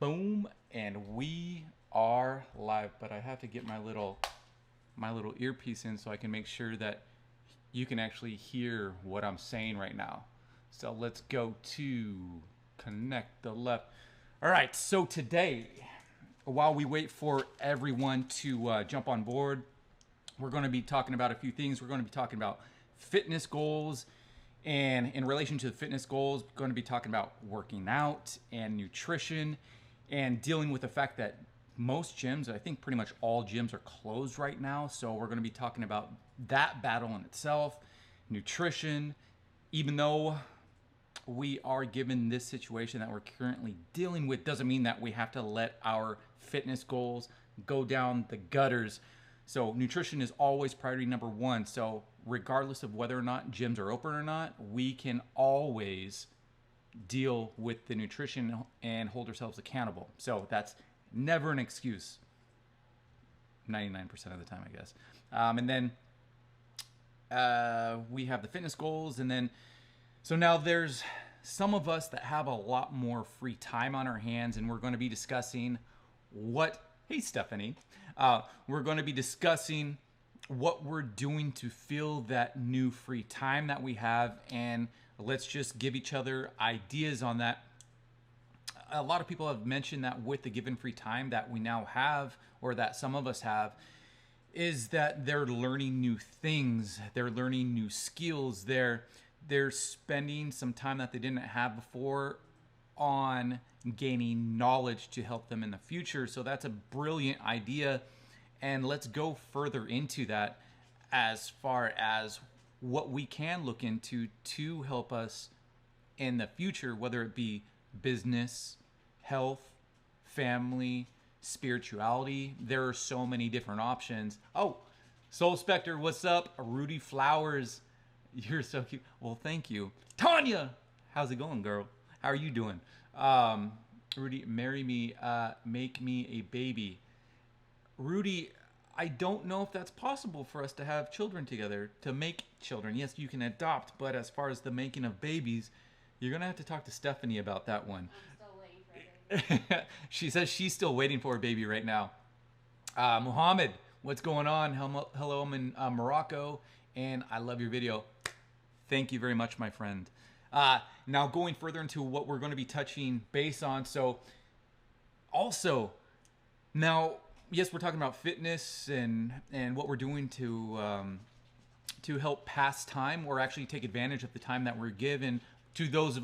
Boom, and we are live. But I have to get my little earpiece in so I can make sure that you can actually hear what I'm saying right now. So let's go to connect the left. All right, so today, while we wait for everyone to jump on board, we're going to be talking about a few things. We're going to be talking about fitness goals. And in relation to the fitness goals, we're going to be talking about working out and nutrition and dealing with the fact that most gyms, I think pretty much all gyms are closed right now. So we're going to be talking about that battle in itself, nutrition, even though we are given this situation that we're currently dealing with, doesn't mean that we have to let our fitness goals go down the gutters. So nutrition is always priority number one. So regardless of whether or not gyms are open or not, we can always deal with the nutrition and hold ourselves accountable. So that's never an excuse. 99% of the time, I guess. And then we have the fitness goals. And then, so now there's some of us that have a lot more free time on our hands, and we're going to be discussing hey, Stephanie. We're going to be discussing what we're doing to fill that new free time that we have, and let's just give each other ideas on that. A lot of people have mentioned that with the given free time that we now have, or that some of us have, is that they're learning new things, they're learning new skills, they're spending some time that they didn't have before on gaining knowledge to help them in the future. So that's a brilliant idea. And let's go further into that as far as what we can look into to help us in the future, whether it be business, health, family, spirituality. There are so many different options. Oh, Soul Spectre, what's up? Rudy Flowers, you're so cute. Well, thank you. Tanya, how's it going, girl? How are you doing? Rudy, marry me, make me a baby. Rudy, I don't know if that's possible for us to have children together, to make children. Yes, you can adopt, but as far as the making of babies, you're going to have to talk to Stephanie about that one. I'm still waiting for a baby. She says she's still waiting for a baby right now. Muhammad, what's going on? Hello, I'm in Morocco, and I love your video. Thank you very much, my friend. Now going further into what we're going to be touching base on. So also, now, yes, we're talking about fitness and what we're doing to help pass time or actually take advantage of the time that we're given for those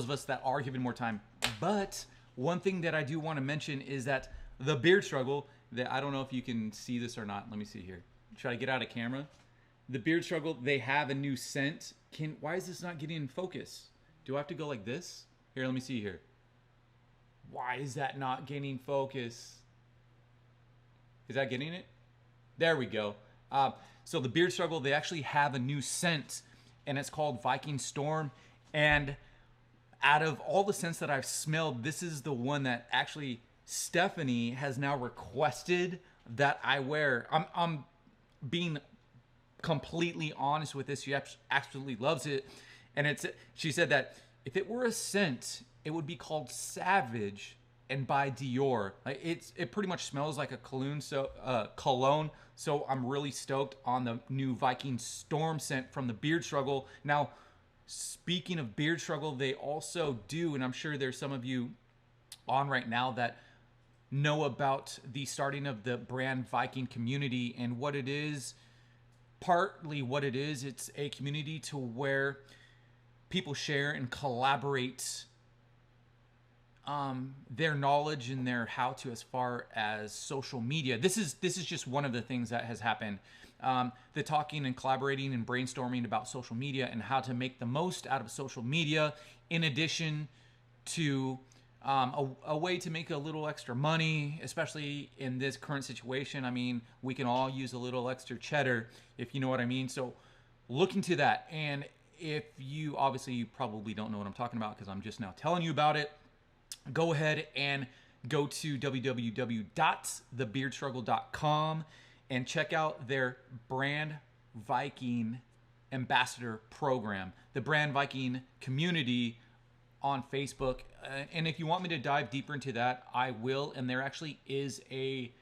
of us that are given more time. But one thing that I do want to mention is that the beard struggle, that I don't know if you can see this or not. Let me see here. Try to get out of camera. The beard struggle, they have a new scent. Why is this not getting in focus? Do I have to go like this? Here, let me see here. Why is that not getting focus? Is that getting it? There we go. So the beard struggle, they actually have a new scent, and it's called Viking Storm. And out of all the scents that I've smelled, this is the one that actually Stephanie has now requested that I wear. I'm being completely honest with this. She absolutely loves it, and she said that if it were a scent, it would be called Savage and by Dior. Like it pretty much smells like a cologne. So I'm really stoked on the new Viking Storm scent from the Beard Struggle. Now, speaking of Beard Struggle, they also do, and I'm sure there's some of you on right now that know about the starting of the brand Viking community and what it is. Partly what it is, it's a community to where people share and collaborate their knowledge and their how-to as far as social media. This is just one of the things that has happened. The talking and collaborating and brainstorming about social media and how to make the most out of social media, in addition to a way to make a little extra money, especially in this current situation. I mean, we can all use a little extra cheddar, if you know what I mean. So look into that. And if you probably don't know what I'm talking about because I'm just now telling you about it, go ahead and go to www.thebeardstruggle.com and check out their Brand Viking Ambassador Program. The Brand Viking community on Facebook. And if you want me to dive deeper into that, I will. And there actually is a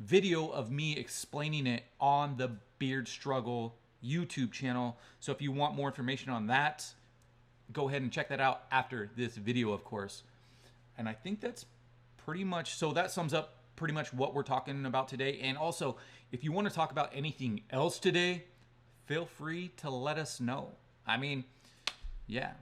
video of me explaining it on the Beard Struggle YouTube channel. So if you want more information on that, go ahead and check that out after this video, of course. And I think that's pretty much, so that sums up pretty much what we're talking about today. And also, if you want to talk about anything else today, feel free to let us know. I mean, yeah.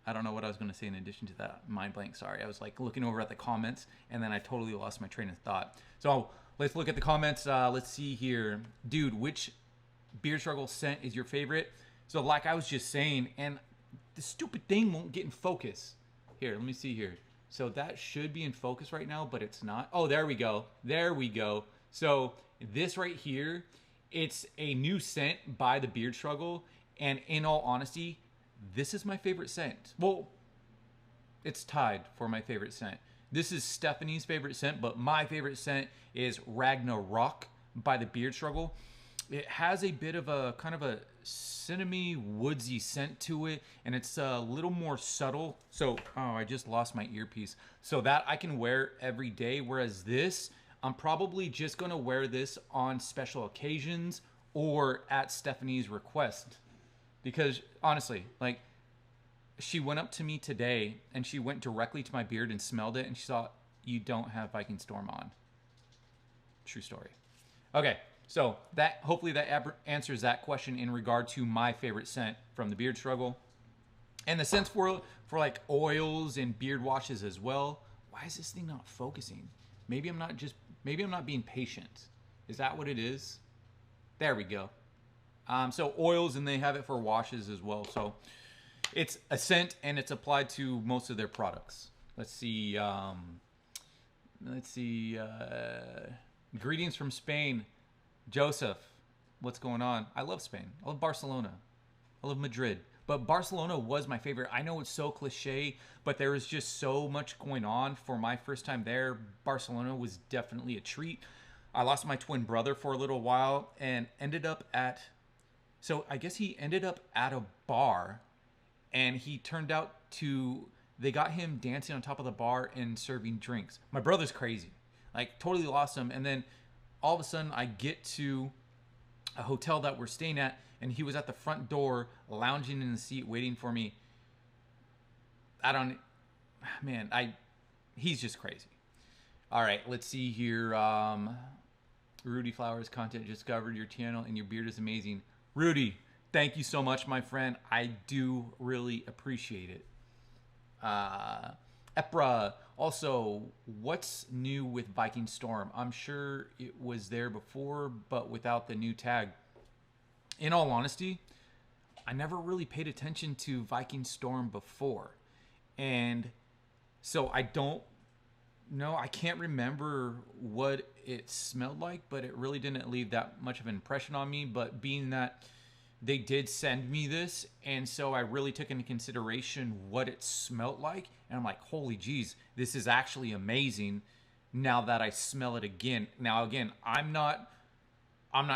I don't know what I was going to say in addition to that. Mind blank, sorry. I was like looking over at the comments and then I totally lost my train of thought. So let's look at the comments. Let's see here. Dude, which Beard Struggle scent is your favorite? So like I was just saying, and the stupid thing won't get in focus. Here, let me see here. So that should be in focus right now, but it's not. Oh, there we go. There we go. So this right here, it's a new scent by the Beard Struggle. And in all honesty, this is my favorite scent. Well, it's tied for my favorite scent. This is Stephanie's favorite scent, but my favorite scent is Ragnarok by the Beard Struggle. It has a bit of a kind of a cinnamony, woodsy scent to it, and it's a little more subtle. So, oh, I just lost my earpiece. So that I can wear every day, whereas this, I'm probably just gonna wear this on special occasions or at Stephanie's request. Because honestly, like, she went up to me today and she went directly to my beard and smelled it and she thought, you don't have Viking Storm on. True story. Okay, so that hopefully that answers that question in regard to my favorite scent from the Beard Struggle. And the scents for like oils and beard washes as well. Why is this thing not focusing? Maybe I'm not being patient. Is that what it is? There we go. So oils, and they have it for washes as well. So it's a scent and it's applied to most of their products. Let's see. Greetings from Spain. Joseph, what's going on? I love Spain. I love Barcelona. I love Madrid. But Barcelona was my favorite. I know it's so cliche, but there was just so much going on for my first time there. Barcelona was definitely a treat. I lost my twin brother for a little while and ended up at, so I guess he ended up at a bar, and he turned out to, they got him dancing on top of the bar and serving drinks. My brother's crazy. Like, totally lost him. And then all of a sudden I get to a hotel that we're staying at, and he was at the front door lounging in the seat waiting for me. He's just crazy. All right, let's see here. Rudy Flowers content discovered your channel and your beard is amazing. Rudy, thank you so much, my friend. I do really appreciate it. Epra, also, what's new with Viking Storm? I'm sure it was there before, but without the new tag. In all honesty, I never really paid attention to Viking Storm before. And so I don't know. I can't remember what it smelled like, but it really didn't leave that much of an impression on me. But being that they did send me this, and so I really took into consideration what it smelled like, and I'm like, holy geez, this is actually amazing now that I smell it again. Now again, I'm not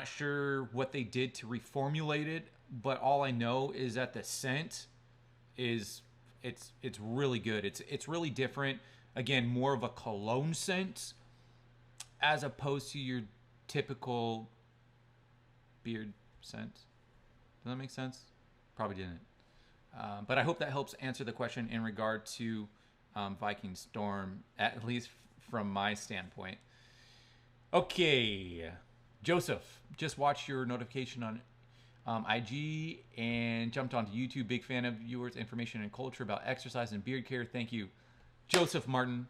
sure what they did to reformulate it, but all I know is that the scent is it's really good. It's really different. Again, more of a cologne scent as opposed to your typical beard scent. Does that make sense? Probably didn't. But I hope that helps answer the question in regard to Viking Storm, at least from my standpoint. Okay. Joseph, just watched your notification on IG and jumped onto YouTube. Big fan of viewers' information and culture about exercise and beard care. Thank you. Joseph Martin,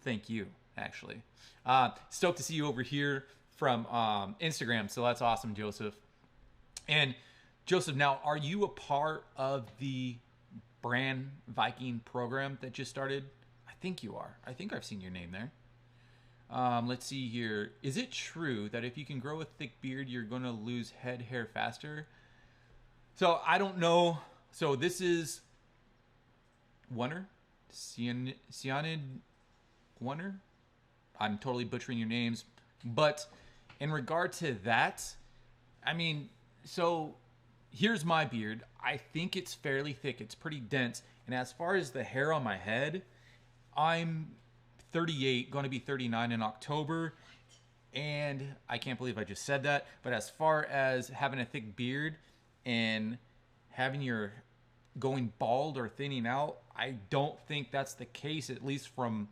thank you, actually. Stoked to see you over here from Instagram, so that's awesome, Joseph. And Joseph, now, are you a part of the brand Viking program that just started? I think you are. I think I've seen your name there. Let's see here. Is it true that if you can grow a thick beard, you're going to lose head hair faster? So I don't know. So this is Wunner? Cyanid Wunner? I'm totally butchering your names. But in regard to that, I mean, so here's my beard. I think it's fairly thick. It's pretty dense. And as far as the hair on my head, I'm 38, going to be 39 in October. And I can't believe I just said that. But as far as having a thick beard and having your going bald or thinning out, I don't think that's the case, at least from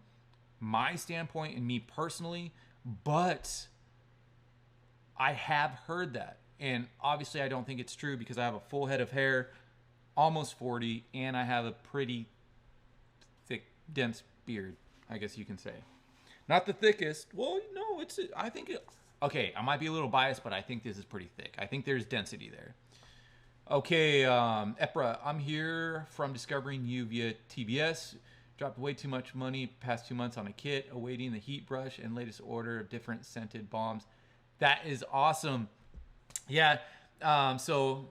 my standpoint and me personally. But I have heard that. And obviously I don't think it's true because I have a full head of hair, almost 40, and I have a pretty thick, dense beard, I guess you can say. Not the thickest. Well, no, I think okay, I might be a little biased, but I think this is pretty thick. I think there's density there. Okay, Epra, I'm here from discovering you via TBS. Dropped way too much money past 2 months on a kit, awaiting the heat brush and latest order of different scented balms. That is awesome. Yeah, the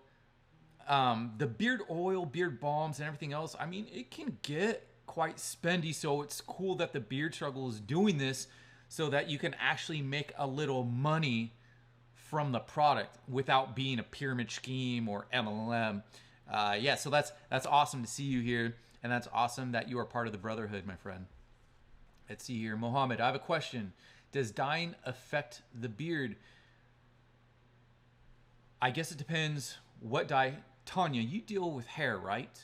beard oil, beard balms, and everything else, I mean, it can get quite spendy, so it's cool that the Beard Struggle is doing this so that you can actually make a little money from the product without being a pyramid scheme or MLM. Yeah, so that's awesome to see you here, and that's awesome that you are part of the brotherhood, my friend. Let's see here. Mohammed, I have a question. Does dyeing affect the beard? I guess it depends what dye. Tanya, you deal with hair, right?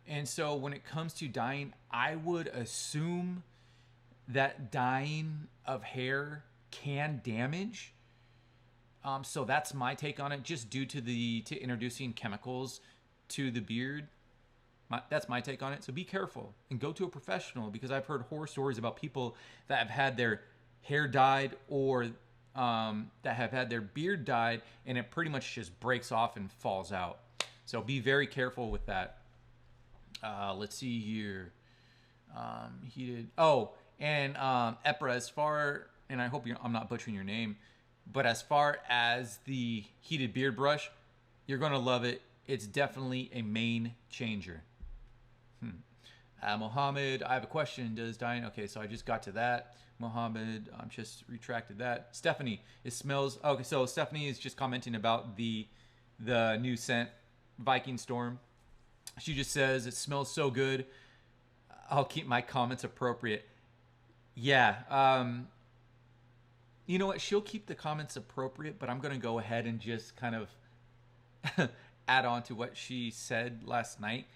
And so when it comes to dyeing, I would assume that dyeing of hair can damage. So that's my take on it, just due to introducing chemicals to the beard. That's my take on it. So be careful and go to a professional, because I've heard horror stories about people that have had their hair dyed or that have had their beard dyed, and it pretty much just breaks off and falls out. So be very careful with that. Let's see here. Heated. Oh, and Epra, as far, and I hope I'm not butchering your name, but as far as the heated beard brush, you're going to love it. It's definitely a main changer. Mohammed, I have a question. Does dyeing... Okay, so I just got to that. Mohammed, I'm just retracted that. Stephanie, it smells... Okay, so Stephanie is just commenting about the new scent, Viking Storm. She just says, it smells so good. I'll keep my comments appropriate. Yeah. You know what? She'll keep the comments appropriate, but I'm going to go ahead and just kind of add on to what she said last night.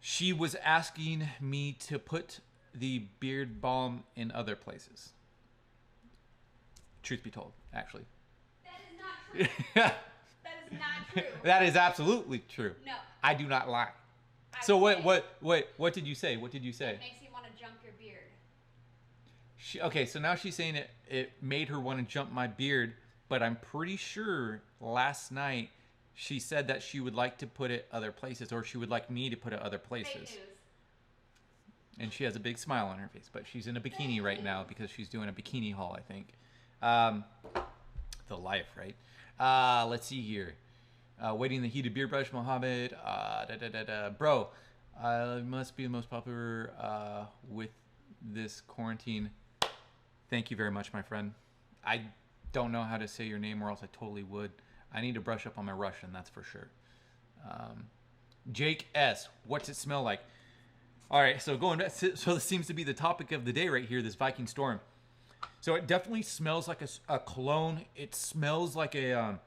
She was asking me to put the beard balm in other places. Truth be told, actually. That is not true. That is not true. That is absolutely true. No. I do not lie. So what did you say? What did you say? It makes you want to jump your beard. Okay, so now she's saying it made her want to jump my beard, but I'm pretty sure last night she said that she would like to put it other places, or she would like me to put it other places. Fake news. And she has a big smile on her face, but she's in a bikini right now because she's doing a bikini haul, I think. The life, right? Let's see here. Waiting the heated beard brush, Mohammed. Bro, must be the most popular with this quarantine. Thank you very much, my friend. I don't know how to say your name, or else I totally would. I need to brush up on my Russian, that's for sure. Jake S., what's it smell like? All right, so going back, so this seems to be the topic of the day right here, this Viking Storm. So it definitely smells like a cologne. It smells like a...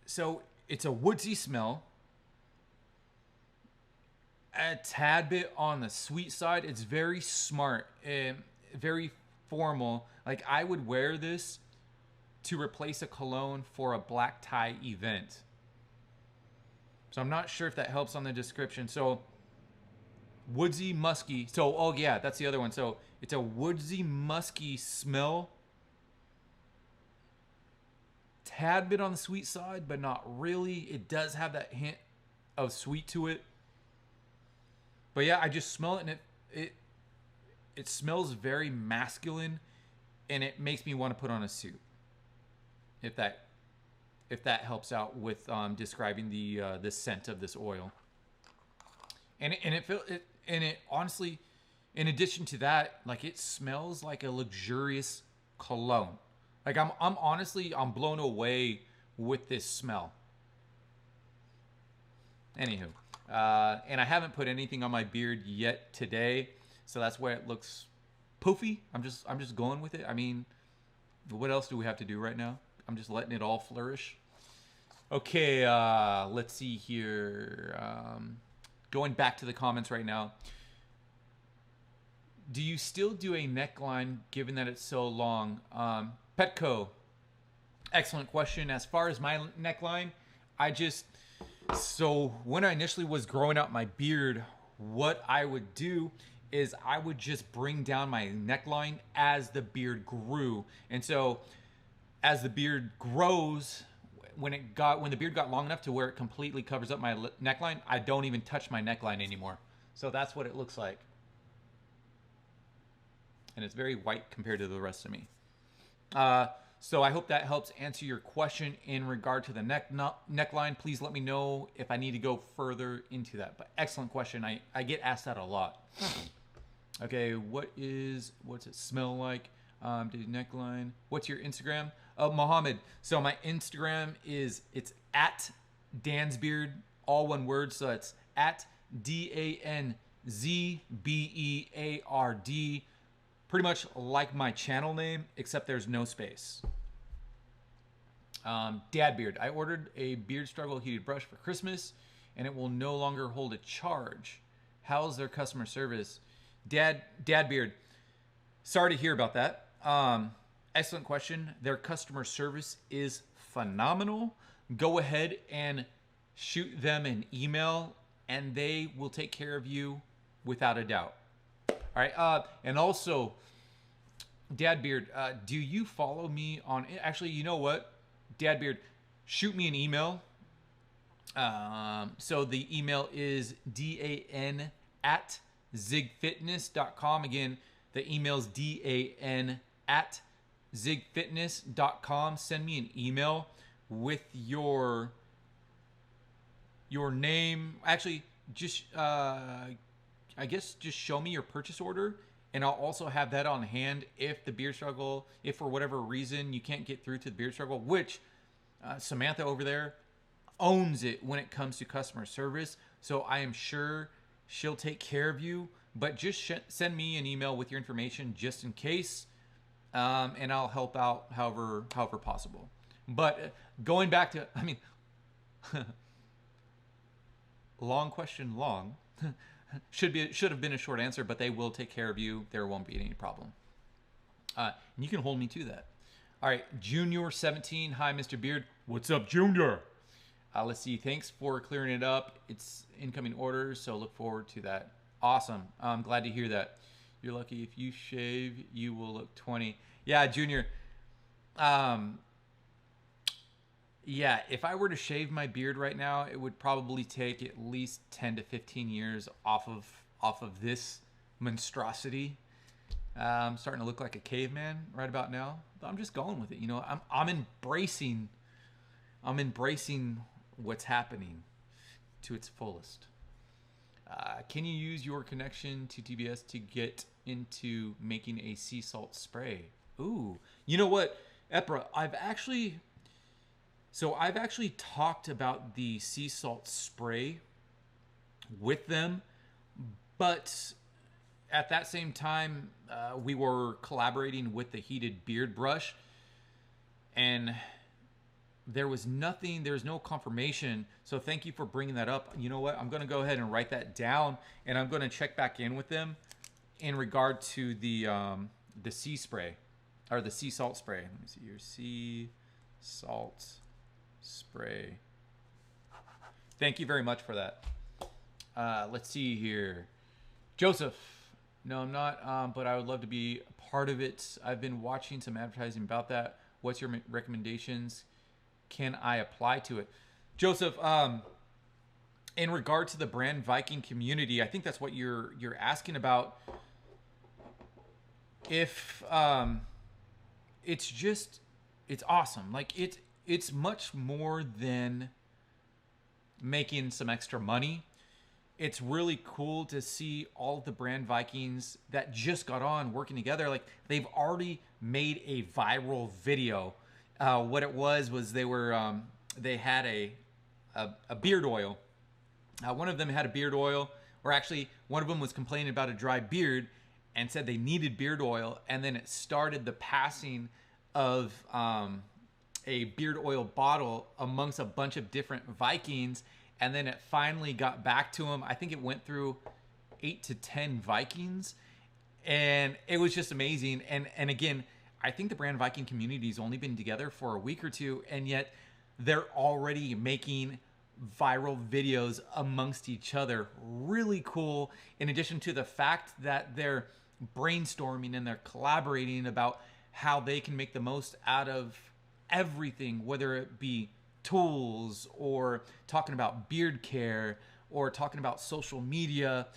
So it's a woodsy smell. A tad bit on the sweet side. It's very smart and very formal. Like, I would wear this to replace a cologne for a black tie event. So I'm not sure if that helps on the description. So woodsy, musky. So, oh yeah, that's the other one. So it's a woodsy, musky smell. Tad bit on the sweet side, but not really. It does have that hint of sweet to it. But yeah, I just smell it, and it smells very masculine, and it makes me want to put on a suit. If that helps out with describing the scent of this oil. And it honestly, in addition to that, like, it smells like a luxurious cologne. Like, I'm honestly blown away with this smell. Anywho, and I haven't put anything on my beard yet today, so that's why it looks poofy. I'm just going with it. I mean, what else do we have to do right now? I'm just letting it all flourish. Okay, let's see here. Going back to the comments right now. Do you still do a neckline given that it's so long? Petco, excellent question. As far as my neckline, so when I initially was growing out my beard, what I would do is I would just bring down my neckline as the beard grew. And so as the beard grows, when the beard got long enough to where it completely covers up my neckline, I don't even touch my neckline anymore. So that's what it looks like. And it's very white compared to the rest of me. So I hope that helps answer your question in regard to the neckline. Please let me know if I need to go further into that. But excellent question. I get asked that a lot. Okay, what's it smell like? Did neckline? What's your Instagram? Mohammed. So my Instagram it's at Dansbeard, all one word. So it's at DANZBEARD. Pretty much like my channel name, except there's no space. Dad Beard. I ordered a Beard Struggle heated brush for Christmas, and it will no longer hold a charge. How's their customer service? Dad Beard. Sorry to hear about that. Excellent question. Their customer service is phenomenal. Go ahead and shoot them an email, and they will take care of you without a doubt. All right. And also, Dad Beard, do you follow me on? Actually, you know what, Dad Beard, shoot me an email. So the email is dan@zigfitness.com. Again, the email's dan@zigfitness.com. Send me an email with your name. Actually, just I guess just show me your purchase order, and I'll also have that on hand if the Beard Struggle, if for whatever reason you can't get through to the Beard Struggle, which Samantha over there owns it when it comes to customer service. So I am sure she'll take care of you, but just send me an email with your information just in case, and I'll help out however possible. But going back to, I mean, long question, long. Should have been a short answer, but they will take care of you. There won't be any problem. And you can hold me to that. All right, Junior 17. Hi, Mr. Beard. What's up, Junior? Let's see. Thanks for clearing it up. It's incoming orders, so look forward to that. Awesome. I'm glad to hear that. You're lucky. If you shave, you will look 20. Yeah, Junior. Yeah, if I were to shave my beard right now, it would probably take at least 10 to 15 years off of this monstrosity. I'm starting to look like a caveman right about now. But I'm just going with it. You know, I'm embracing what's happening to its fullest. Can you use your connection to TBS to get into making a sea salt spray? Ooh, you know what, Epra, I've actually talked about the sea salt spray with them, but at that same time, we were collaborating with the heated beard brush, and there was no confirmation. So thank you for bringing that up. You know what? I'm going to go ahead and write that down, and I'm going to check back in with them in regard to the sea spray, or the sea salt spray. Let me see here. Sea salt spray. Thank you very much for that. Let's see here. Joseph. No, I'm not, but I would love to be a part of it. I've been watching some advertising about that. What's your recommendations? Can I apply to it? Joseph, in regard to the brand Viking community, I think that's what you're asking about. If it's awesome. Like it's much more than making some extra money. It's really cool to see all of the brand Vikings that just got on working together. Like they've already made a viral video. What it was they had a beard oil, One of them had a beard oil, or actually, one of them was complaining about a dry beard and said they needed beard oil, and then it started the passing of a beard oil bottle amongst a bunch of different Vikings, and then it finally got back to him. I think it went through 8 to 10 Vikings, and it was just amazing. And again, I think the brand Viking community's only been together for a week or two, and yet they're already making viral videos amongst each other. Really cool. In addition to the fact that they're brainstorming and they're collaborating about how they can make the most out of everything, whether it be tools or talking about beard care or talking about social media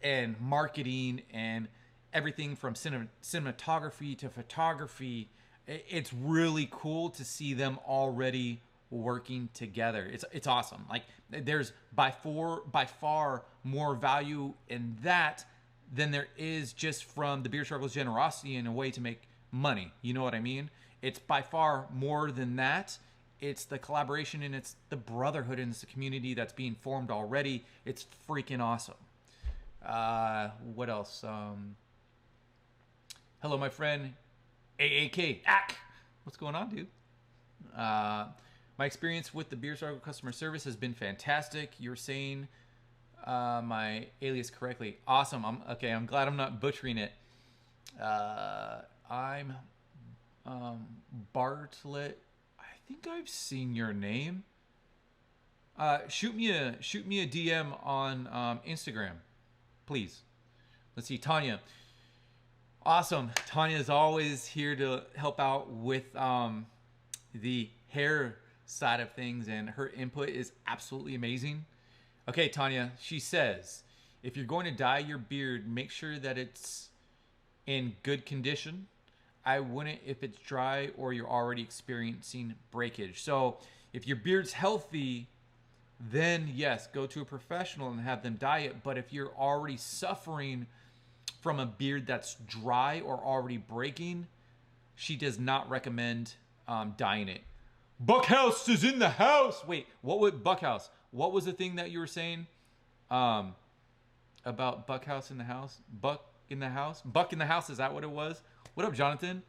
and marketing and everything from cinematography to photography. It's really cool to see them already working together. It's awesome. Like, there's by far more value in that than there is just from the Beard Struggle's generosity in a way to make money. You know what I mean? It's by far more than that. It's the collaboration and it's the brotherhood and it's the community that's being formed already. It's freaking awesome. What else? Hello, my friend AAK. What's going on, dude? My experience with the Beard Struggle customer service has been fantastic. You're saying my alias correctly. Awesome. I'm glad I'm not butchering it. I'm Bartlett. I think I've seen your name. Shoot me a DM on Instagram, please. Let's see, Tanya. Awesome. Tanya is always here to help out with the hair side of things, and her input is absolutely amazing. Okay, Tanya, she says, if you're going to dye your beard, make sure that it's in good condition. I wouldn't if it's dry or you're already experiencing breakage. So if your beard's healthy, then yes, go to a professional and have them dye it. But if you're already suffering from a beard that's dry or already breaking, she does not recommend dyeing it. Buckhouse is in the house. Wait, what would Buckhouse? What was the thing that you were saying about Buckhouse in the house? Buck in the house? Buck in the house, is that what it was? What up, Jonathan?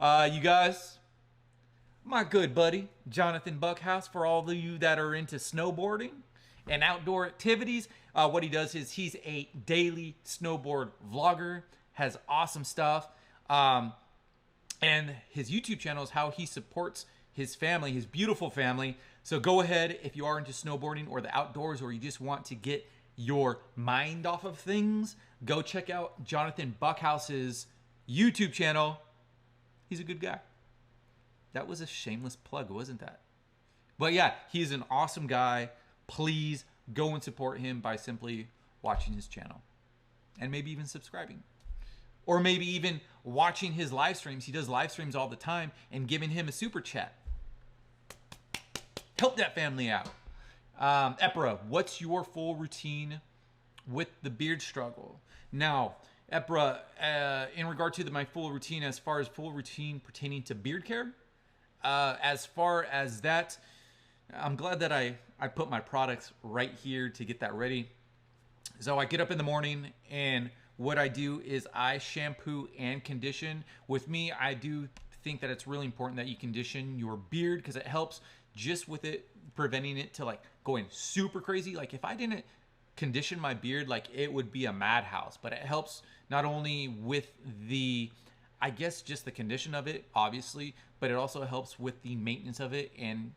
You guys, my good buddy, Jonathan Buckhouse, for all of you that are into snowboarding and outdoor activities. What he does is he's a daily snowboard vlogger, has awesome stuff. And his YouTube channel is how he supports his family, his beautiful family. So go ahead, if you are into snowboarding or the outdoors, or you just want to get your mind off of things, go check out Jonathan Buckhouse's YouTube channel. He's a good guy. That was a shameless plug, wasn't that? But yeah, he's an awesome guy. Please go and support him by simply watching his channel and maybe even subscribing. Or maybe even watching his live streams. He does live streams all the time, and giving him a super chat. Help that family out. Epra, what's your full routine with the beard struggle? Now, Epra, in regard to my full routine, as far as full routine pertaining to beard care, as far as that, I'm glad that I put my products right here to get that ready. So I get up in the morning, and what I do is I shampoo and condition. With me, I do think that it's really important that you condition your beard, because it helps just with it preventing it to like going super crazy. Like if I didn't condition my beard, like it would be a madhouse. But it helps not only with the, I guess, just the condition of it, obviously, but it also helps with the maintenance of it and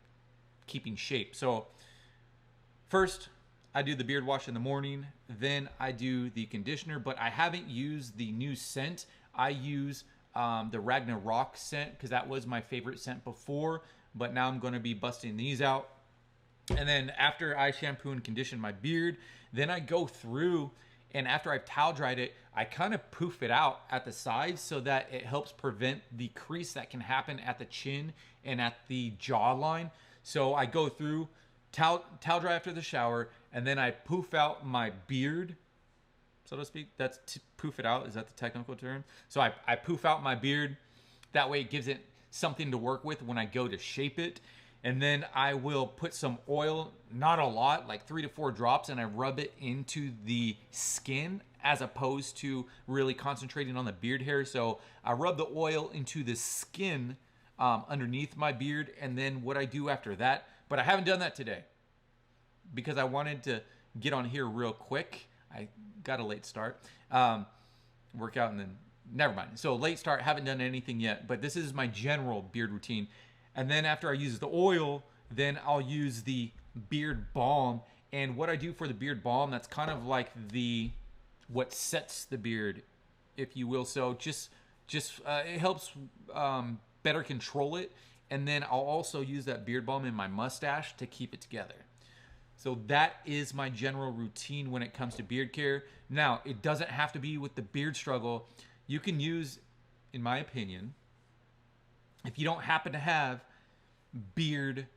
keeping shape. So first, I do the beard wash in the morning, then I do the conditioner, but I haven't used the new scent. I use the Ragnarok scent, because that was my favorite scent before, but now I'm going to be busting these out. And then after I shampoo and condition my beard, then I go through, and after I've towel dried it, I kind of poof it out at the sides so that it helps prevent the crease that can happen at the chin and at the jawline. So I go through, towel dry after the shower, and then I poof out my beard, so to speak. That's poof it out. Is that the technical term? So I poof out my beard. That way it gives it something to work with when I go to shape it. And then I will put some oil, not a lot, like 3 to 4 drops, and I rub it into the skin as opposed to really concentrating on the beard hair. So I rub the oil into the skin underneath my beard, and then what I do after that. But I haven't done that today because I wanted to get on here real quick. I got a late start. Workout and then never mind. So late start, haven't done anything yet, but this is my general beard routine. And then after I use the oil, then I'll use the beard balm. And what I do for the beard balm, that's kind of like what sets the beard, if you will. So just it helps better control it. And then I'll also use that beard balm in my mustache to keep it together. So that is my general routine when it comes to beard care. Now, it doesn't have to be with the beard struggle. You can use, in my opinion, if you don't happen to have beard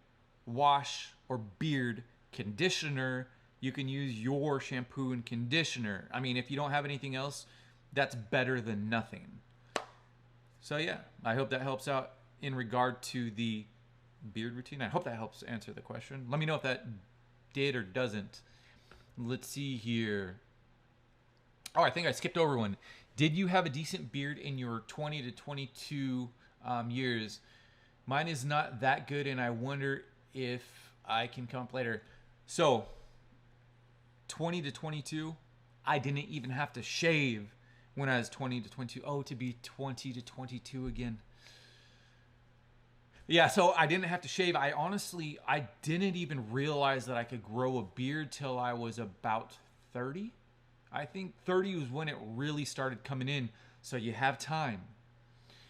wash or beard conditioner, you can use your shampoo and conditioner. I mean, if you don't have anything else, that's better than nothing. So yeah, I hope that helps out in regard to the beard routine. I hope that helps answer the question. Let me know if that did or doesn't. Let's see here. Oh, I think I skipped over one. Did you have a decent beard in your 20 to 22 years? Mine is not that good, and I wonder if I can come up later. So, 20 to 22, I didn't even have to shave when I was 20 to 22. Oh, to be 20 to 22 again. Yeah, so I didn't have to shave. I didn't even realize that I could grow a beard till I was about 30. I think 30 was when it really started coming in. So you have time.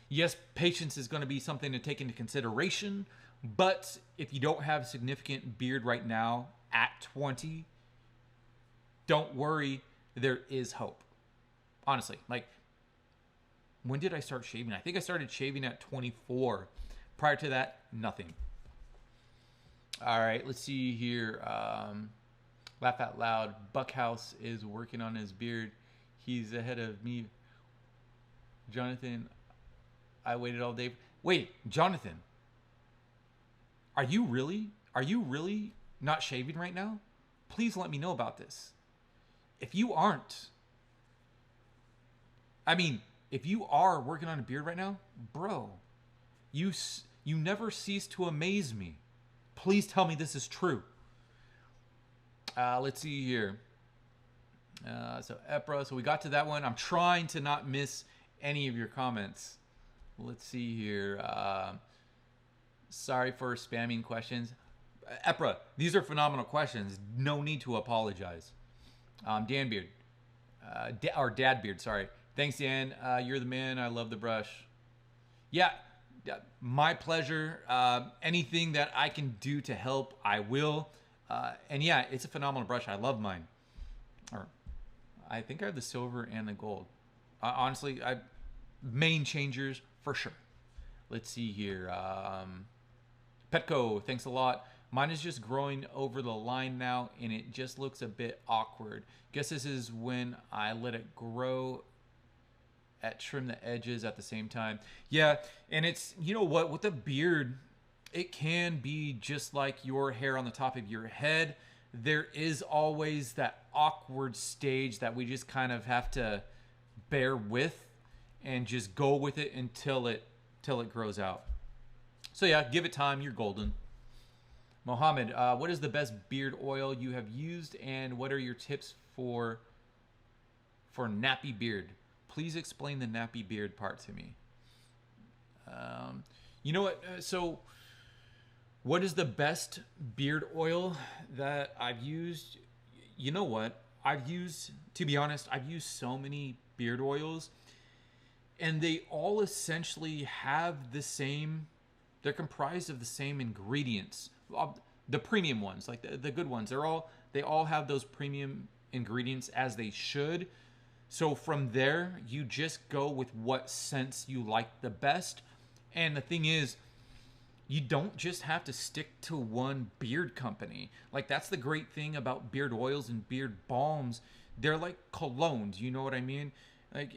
Yes, patience is going to be something to take into consideration. But if you don't have significant beard right now at 20, don't worry. There is hope. Honestly, like, when did I start shaving? I think I started shaving at 24. Prior to that, nothing. All right, let's see here. Laugh out loud. Buckhouse is working on his beard. He's ahead of me. Jonathan, I waited all day. Wait, Jonathan. Are you really not shaving right now? Please let me know about this. If you aren't, if you are working on a beard right now, bro, you never cease to amaze me. Please tell me this is true. Let's see here. So Epra, so we got to that one. I'm trying to not miss any of your comments. Let's see here. Sorry for spamming questions. Epra, these are phenomenal questions. No need to apologize. Dan Beard, or Dad Beard, sorry. Thanks, Dan. You're the man. I love the brush. Yeah, my pleasure. Anything that I can do to help, I will. And yeah, it's a phenomenal brush. I love mine. Or I think I have the silver and the gold. Honestly, main changers for sure. Let's see here. Petco, thanks a lot. Mine is just growing over the line now, and it just looks a bit awkward. Guess this is when I let it grow trim the edges at the same time. Yeah, and it's, you know what, with a beard, it can be just like your hair on the top of your head. There is always that awkward stage that we just kind of have to bear with and just go with it until it grows out. So yeah, give it time. You're golden. Mohammed, what is the best beard oil you have used, and what are your tips for nappy beard? Please explain the nappy beard part to me. You know what? So what is the best beard oil that I've used? You know what? To be honest, I've used so many beard oils, and they all essentially have the same, they're comprised of the same ingredients. The premium ones, like the good ones, they all have those premium ingredients as they should. So from there, you just go with what scents you like the best. And the thing is, you don't just have to stick to one beard company. Like, that's the great thing about beard oils and beard balms. They're like colognes, you know what I mean? Like,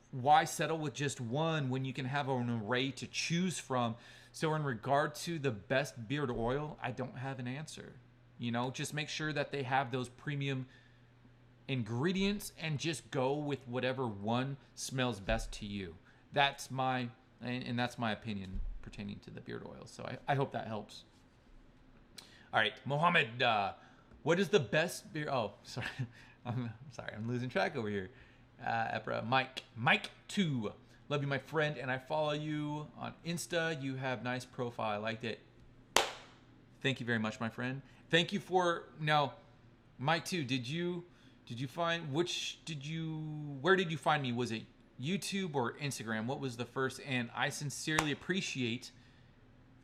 why settle with just one when you can have an array to choose from? So in regard to the best beard oil, I don't have an answer. You know, just make sure that they have those premium ingredients and just go with whatever one smells best to you. That's my opinion pertaining to the beard oil. So I hope that helps. All right, Mohammed, what is the best beard? Oh, sorry. I'm sorry. I'm losing track over here. Epra, Mike 2. Love you, my friend, and I follow you on Insta. You have nice profile. I liked it. Thank you very much, my friend. Thank you for now, Mike 2. Did you find where did you find me? Was it YouTube or Instagram? What was the first? And I sincerely appreciate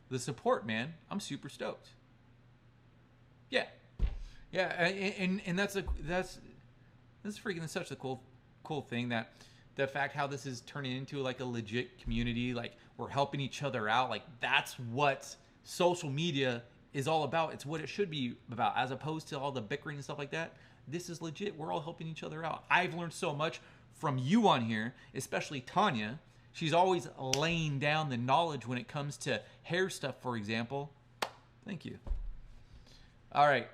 the support, man. I'm super stoked. Yeah, and that's freaking such a cool thing, that the fact how this is turning into like a legit community, like we're helping each other out, like that's what social media is all about. It's what it should be about, as opposed to all the bickering and stuff like that. This is legit. We're all helping each other out. I've learned so much from you on here, especially Tanya. She's always laying down the knowledge when it comes to hair stuff, for example. Thank you. All right,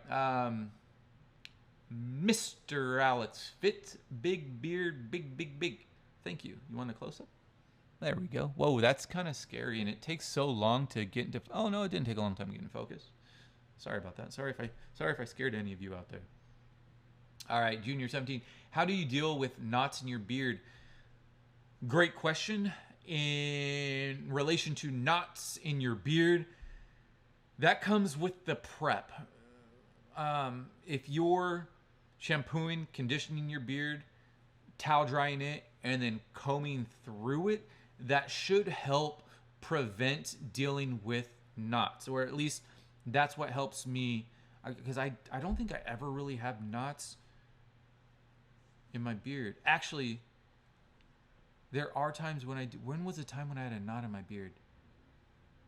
Mr. Alex Fit, big beard, big. Thank you. You want a close up? There we go. Whoa, that's kind of scary, and it takes so long to get into. Oh no, it didn't take a long time to get in focus. Sorry about that. Sorry if I scared any of you out there. All right, Junior 17. How do you deal with knots in your beard? Great question. In relation to knots in your beard, that comes with the prep. If you're shampooing, conditioning your beard, towel drying it, and then combing through it, that should help prevent dealing with knots, or at least that's what helps me, because I don't think I ever really have knots in my beard. Actually, there are times when I do. When was the time when I had a knot in my beard?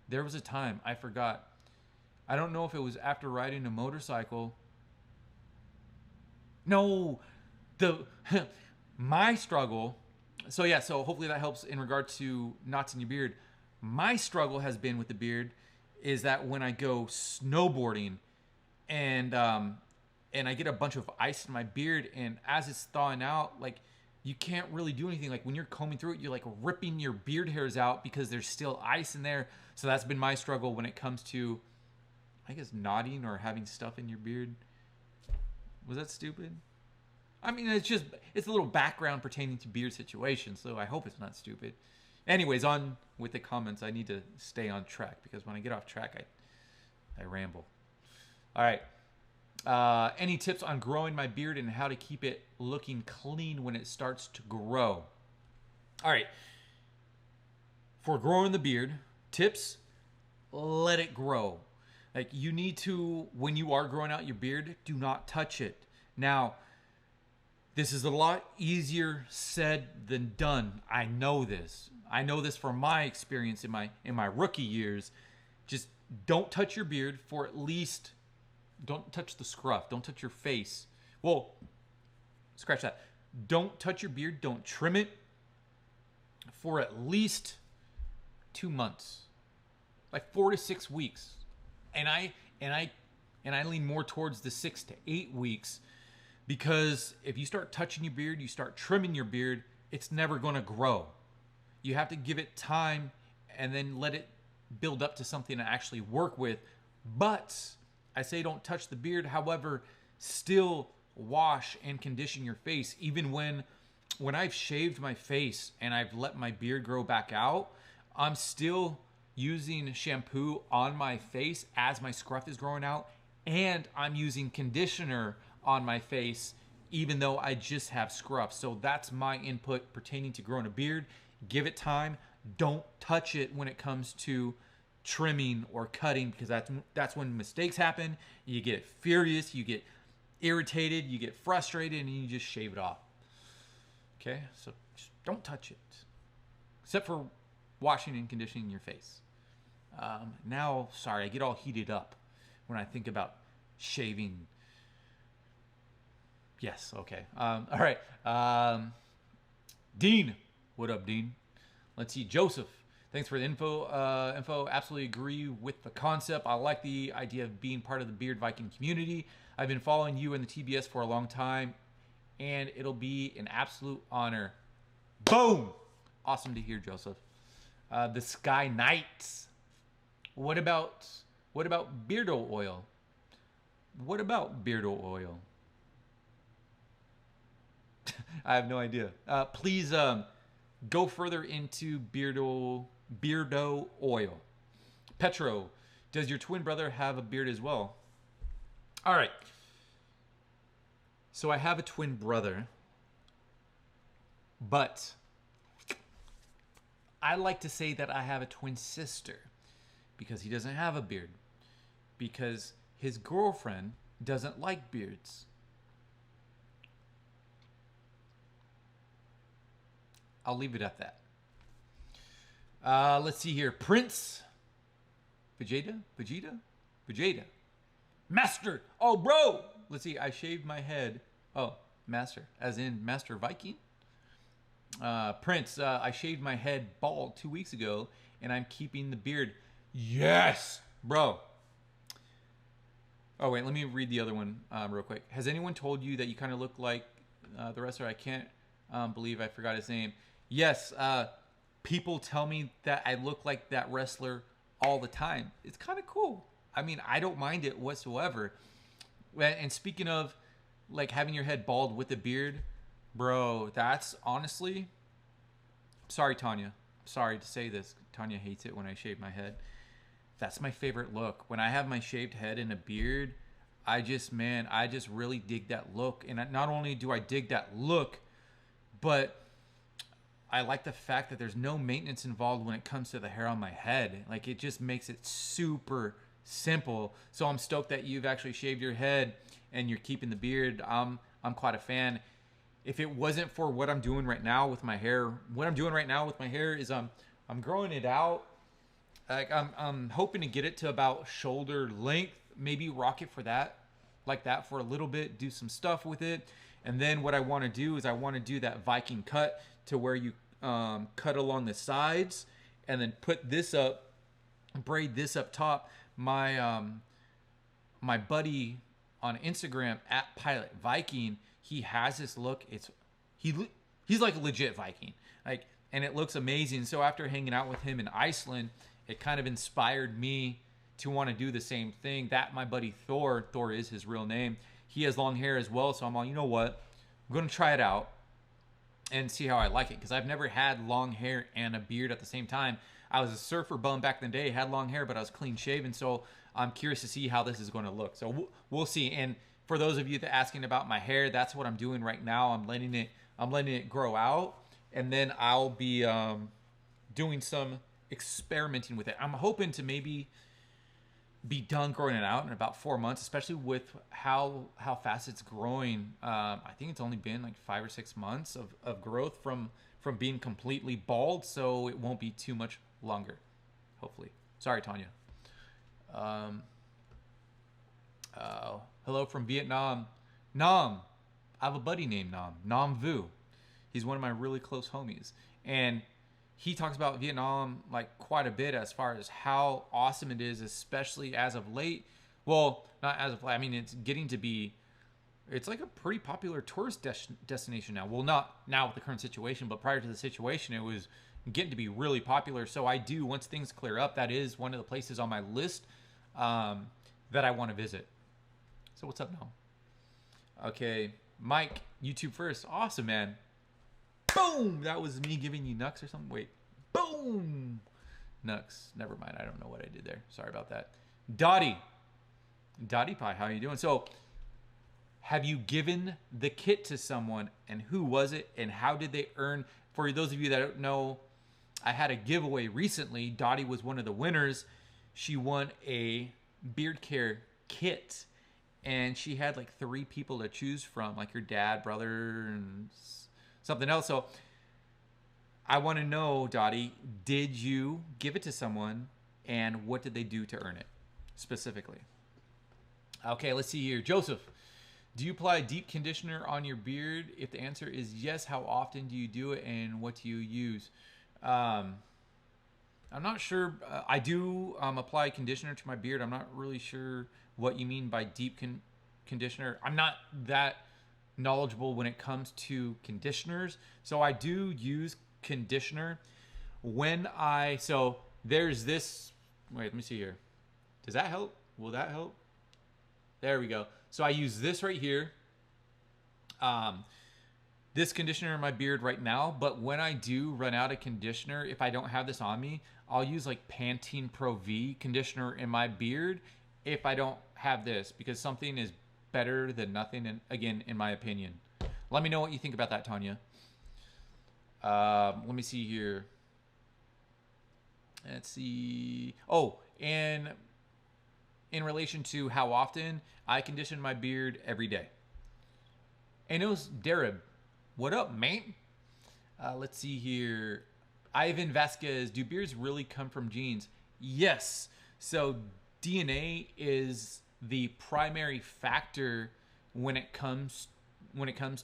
There was a time, I forgot. I don't know if it was after riding a motorcycle. No, my struggle. So yeah, so hopefully that helps in regard to knots in your beard. My struggle has been with the beard is that when I go snowboarding and I get a bunch of ice in my beard, and as it's thawing out, like you can't really do anything. Like when you're combing through it, you're like ripping your beard hairs out because there's still ice in there. So that's been my struggle when it comes to, I guess, knotting or having stuff in your beard. Was that stupid? I mean, it's a little background pertaining to beard situations, so I hope it's not stupid. Anyways, on with the comments. I need to stay on track because when I get off track, I ramble. All right. Any tips on growing my beard and how to keep it looking clean when it starts to grow? All right. For growing the beard, tips, let it grow. Like you need to, when you are growing out your beard, do not touch it. Now, this is a lot easier said than done. I know this. I know this from my experience in my rookie years. Just don't touch your beard for at least, don't touch the scruff. Don't touch your face. Well, scratch that. Don't touch your beard. Don't trim it for at least 2 months, like 4 to 6 weeks. And I lean more towards the 6 to 8 weeks, because if you start touching your beard, you start trimming your beard, it's never going to grow. You have to give it time and then let it build up to something to actually work with. But I say don't touch the beard. However, still wash and condition your face. Even when I've shaved my face and I've let my beard grow back out, I'm still using shampoo on my face as my scruff is growing out, and I'm using conditioner on my face even though I just have scruff. So that's my input pertaining to growing a beard. Give it time. Don't touch it when it comes to trimming or cutting, because that's when mistakes happen. You get furious, you get irritated, you get frustrated, and you just shave it off. Okay, so just don't touch it, except for washing and conditioning your face. Now, sorry, I get all heated up when I think about shaving. Yes, okay. All right. Dean. What up, Dean? Let's see. Joseph. Thanks for the info. Absolutely agree with the concept. I like the idea of being part of the Beard Viking community. I've been following you and the TBS for a long time, and it'll be an absolute honor. Boom! Awesome to hear, Joseph. The Sky Knights. What about Beardo oil? What about Beardo oil? I have no idea. Please go further into Beardo oil. Petro, does your twin brother have a beard as well? All right. So I have a twin brother, but I like to say that I have a twin sister because he doesn't have a beard. Because his girlfriend doesn't like beards. I'll leave it at that. Let's see here. Prince. Vegeta? Master. Oh, bro. Let's see. I shaved my head. Oh, master. As in Master Viking? Prince. I shaved my head bald 2 weeks ago, and I'm keeping the beard. Yes, bro. Oh, wait. Let me read the other one real quick. Has anyone told you that you kind of look like the wrestler? I can't believe I forgot his name. Yes, people tell me that I look like that wrestler all the time. It's kind of cool. I mean, I don't mind it whatsoever. And speaking of like having your head bald with a beard, bro, that's honestly, sorry, Tanya. Sorry to say this. Tanya hates it when I shave my head. That's my favorite look. When I have my shaved head and a beard, I just really dig that look. And not only do I dig that look, but I like the fact that there's no maintenance involved when it comes to the hair on my head. Like, it just makes it super simple. So I'm stoked that you've actually shaved your head and you're keeping the beard. I'm quite a fan. If it wasn't for what I'm doing right now with my hair, is I'm growing it out. Like, I'm hoping to get it to about shoulder length. Maybe rock it for that, like that for a little bit. Do some stuff with it. And then what I want to do is I want to do that Viking cut to where you cut along the sides and then put this up, braid this up top. My my buddy on Instagram at Pilot Viking, he has this look. He's like a legit Viking, like, and it looks amazing. So after hanging out with him in Iceland, it kind of inspired me to want to do the same thing. That my buddy Thor is his real name. He has long hair as well, so I'm like, you know what? I'm going to try it out and see how I like it, because I've never had long hair and a beard at the same time. I was a surfer bum back in the day, had long hair, but I was clean shaven, so I'm curious to see how this is going to look. So we'll see. And for those of you that are asking about my hair, that's what I'm doing right now. I'm letting it grow out, and then I'll be doing some experimenting with it. I'm hoping to maybe be done growing it out in about 4 months, especially with how fast it's growing. I think it's only been like 5 or 6 months of growth from being completely bald, so it won't be too much longer, hopefully. Sorry, Tanya. Hello from Vietnam. Nam. I have a buddy named Nam Vu. He's one of my really close homies, and he talks about Vietnam like quite a bit as far as how awesome it is, especially as of late. Well, not as of late. I mean, it's getting to be, it's like a pretty popular tourist destination now. Well, not now with the current situation, but prior to the situation, it was getting to be really popular. So I do, once things clear up, that is one of the places on my list that I want to visit. So what's up now? Okay, Mike, YouTube first. Awesome, man. Boom! That was me giving you nucks or something. Wait. Boom! Nucks. Never mind. I don't know what I did there. Sorry about that. Dottie Pie, how are you doing? So, have you given the kit to someone, and who was it, and how did they earn? For those of you that don't know, I had a giveaway recently. Dottie was one of the winners. She won a beard care kit, and she had like 3 people to choose from, like your dad, brother, and something else. So I want to know, Dottie, did you give it to someone, and what did they do to earn it specifically? Okay, let's see here. Joseph, do you apply deep conditioner on your beard? If the answer is yes, how often do you do it, and what do you use? I'm not sure. I do apply conditioner to my beard. I'm not really sure what you mean by deep conditioner. I'm not that knowledgeable when it comes to conditioners. So I do use conditioner when I. So there's this. Wait, let me see here. Does that help? Will that help? There we go. So I use this right here. This conditioner in my beard right now, but when I do run out of conditioner, if I don't have this on me, I'll use like Pantene Pro V conditioner in my beard if I don't have this, because something is better than nothing, and again, in my opinion. Let me know what you think about that, Tanya. Let me see here. Let's see. Oh, and in relation to how often, I condition my beard every day. Enos Darib, what up, mate? Let's see here. Ivan Vasquez, do beards really come from genes? Yes. So DNA is the primary factor when it comes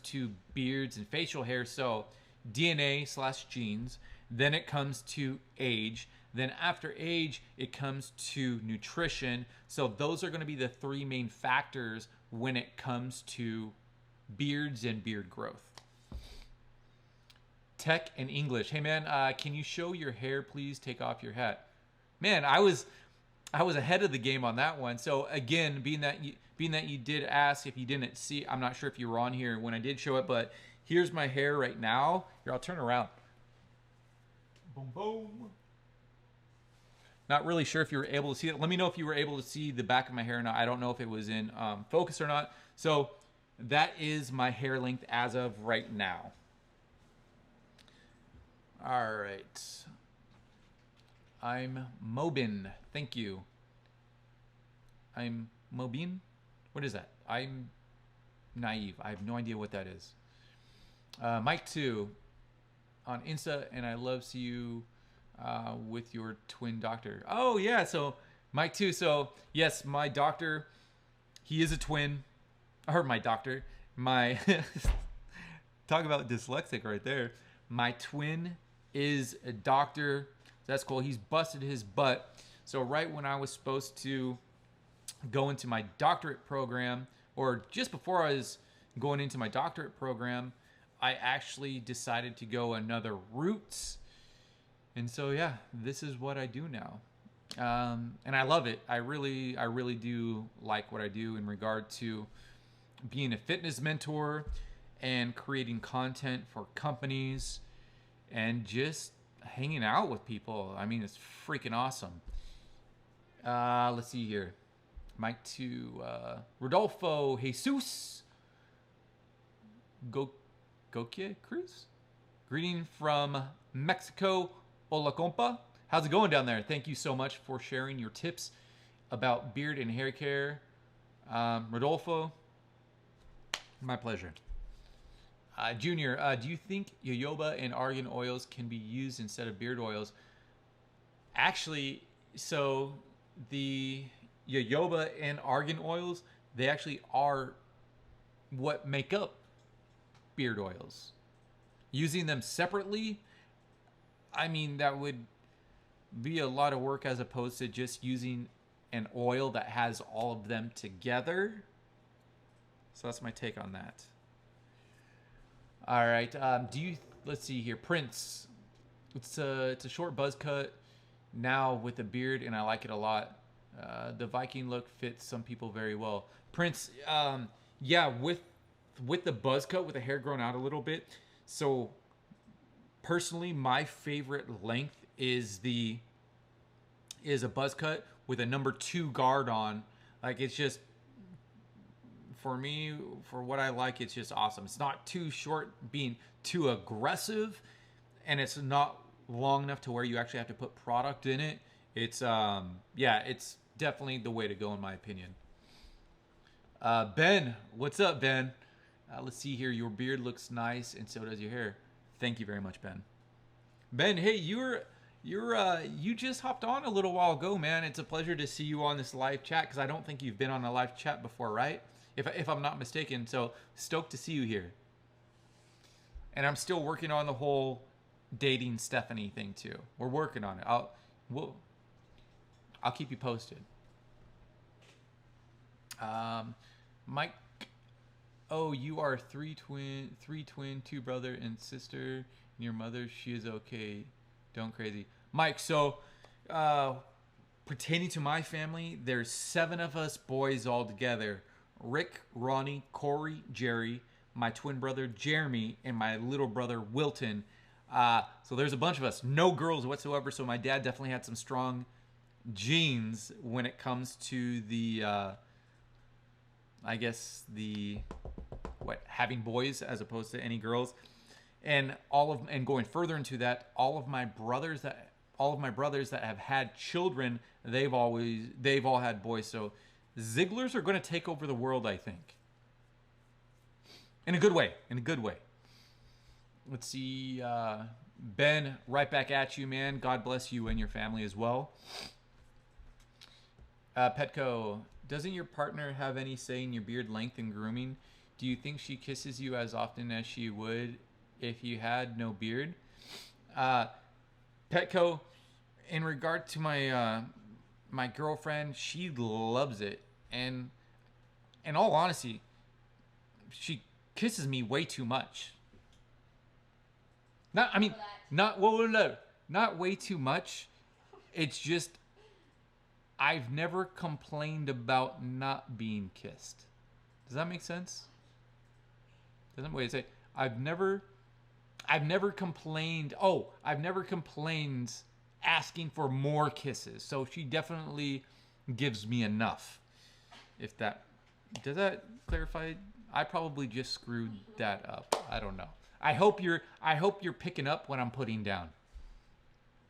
to beards and facial hair. So DNA/genes. Then it comes to age. Then after age, it comes to nutrition. So those are going to be the three main factors when it comes to beards and beard growth. Tech and English. Hey man, can you show your hair, please? Take off your hat. Man, I was ahead of the game on that one. So again, being that you did ask, if you didn't see, I'm not sure if you were on here when I did show it, but here's my hair right now. Here, I'll turn around. Boom, boom. Not really sure if you were able to see it. Let me know if you were able to see the back of my hair or not. I don't know if it was in focus or not. So that is my hair length as of right now. All right. I'm Mobin. Thank you. I'm Mobin? What is that? I'm naive. I have no idea what that is. Mike 2 on Insta, and I love see you with your twin doctor. Oh, yeah. So Mike 2. So, yes, my doctor, he is a twin. Or my doctor. My talk about dyslexic right there. My twin is a doctor. That's cool. He's busted his butt. So right when I was supposed to go into my doctorate program, or just before I was going into my doctorate program, I actually decided to go another route. And so, yeah, this is what I do now. And I love it. I really do like what I do in regard to being a fitness mentor and creating content for companies and just hanging out with people. I mean, it's freaking awesome. Let's see here. Mike to Rodolfo Jesus Goque Cruz. Greeting from Mexico. Hola, compa. How's it going down there? Thank you so much for sharing your tips about beard and hair care. Rodolfo, my pleasure. Junior, do you think jojoba and argan oils can be used instead of beard oils? Actually, so the jojoba and argan oils, they actually are what make up beard oils. Using them separately, I mean, that would be a lot of work as opposed to just using an oil that has all of them together. So that's my take on that. All right. Let's see here. Prince. It's a short buzz cut now with a beard, and I like it a lot. The Viking look fits some people very well. Prince, yeah, with the buzz cut, with the hair grown out a little bit. So personally, my favorite length is a buzz cut with a number 2 guard on. Like, it's just, for me, for what I like, it's just awesome. It's not too short, being too aggressive, and it's not long enough to where you actually have to put product in it. It's yeah, it's definitely the way to go in my opinion. Ben, what's up, Ben? Let's see here. Your beard looks nice, and so does your hair. Thank you very much, Ben. Ben, hey, you just hopped on a little while ago, man. It's a pleasure to see you on this live chat, because I don't think you've been on a live chat before, right? If I'm not mistaken. So stoked to see you here. And I'm still working on the whole dating Stephanie thing too. We're working on it. Well, I'll keep you posted. Mike, oh, you are three twin, two brother and sister, and your mother, she is okay. Don't crazy. Mike, so pertaining to my family, there's 7 of us boys all together. Rick, Ronnie, Corey, Jerry, my twin brother Jeremy, and my little brother Wilton. So there's a bunch of us. No girls whatsoever. So my dad definitely had some strong genes when it comes to the, I guess having boys as opposed to any girls. And going further into that, all of my brothers that have had children, they've all had boys. So Zigglers are going to take over the world, I think. In a good way. Let's see. Ben, right back at you, man. God bless you and your family as well. Petco, doesn't your partner have any say in your beard length and grooming? Do you think she kisses you as often as she would if you had no beard? Petco, in regard to my girlfriend, she loves it, and in all honesty, she kisses me way too much. Not way too much. It's just I've never complained about not being kissed. Does that make sense? Doesn't wait to say I've never complained. Oh, I've never complained asking for more kisses. So she definitely gives me enough. If that does that clarify? I probably just screwed that up. I don't know. I hope you're picking up what I'm putting down.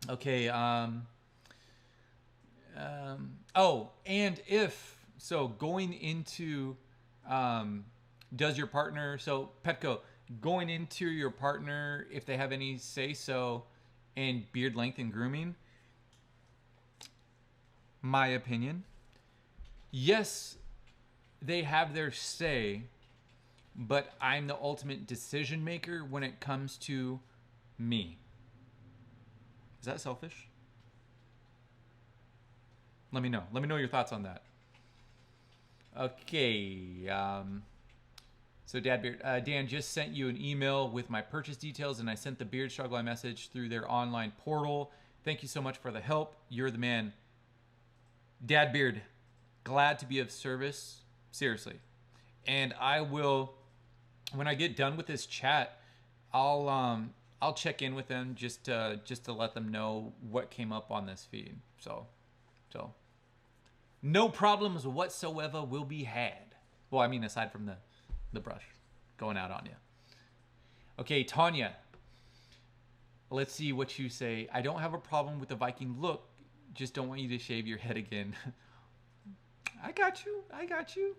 Okay. Oh, and if so, going into does your partner, so Petco, going into your partner, if they have any say so in beard length and grooming, my opinion, yes, they have their say, but I'm the ultimate decision maker when it comes to me. Is that selfish? Let me know. Let me know your thoughts on that. Okay. So Dad Beard, Dan just sent you an email with my purchase details, and I sent the Beard Struggle I message through their online portal. Thank you so much for the help. You're the man. Dad Beard, glad to be of service. Seriously. And I will, when I get done with this chat, I'll check in with them just to let them know what came up on this feed. So no problems whatsoever will be had. Well, I mean, aside from the brush going out on you. Okay, Tanya. Let's see what you say. I don't have a problem with the Viking look. Just don't want you to shave your head again. I got you.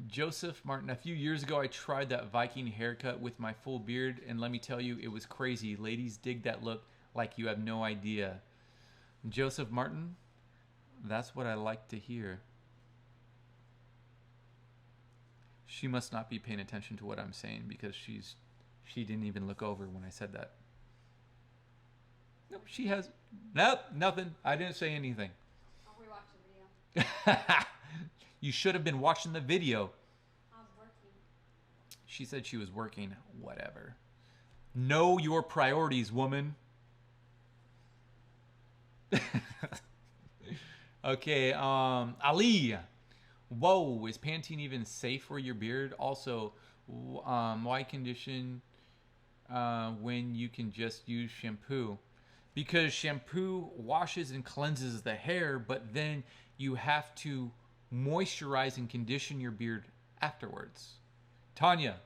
Joseph Martin. A few years ago, I tried that Viking haircut with my full beard, and let me tell you, it was crazy. Ladies dig that look like you have no idea. Joseph Martin, that's what I like to hear. She must not be paying attention to what I'm saying because she didn't even look over when I said that. Nope, she has. Nope, nothing. I didn't say anything. I'll rewatch the video. You should have been watching the video. I was working. She said she was working. Whatever. Know your priorities, woman. Okay, Ali. Whoa, is Pantene even safe for your beard? Also, why condition when you can just use shampoo? Because shampoo washes and cleanses the hair, but then you have to moisturize and condition your beard afterwards. Tanya,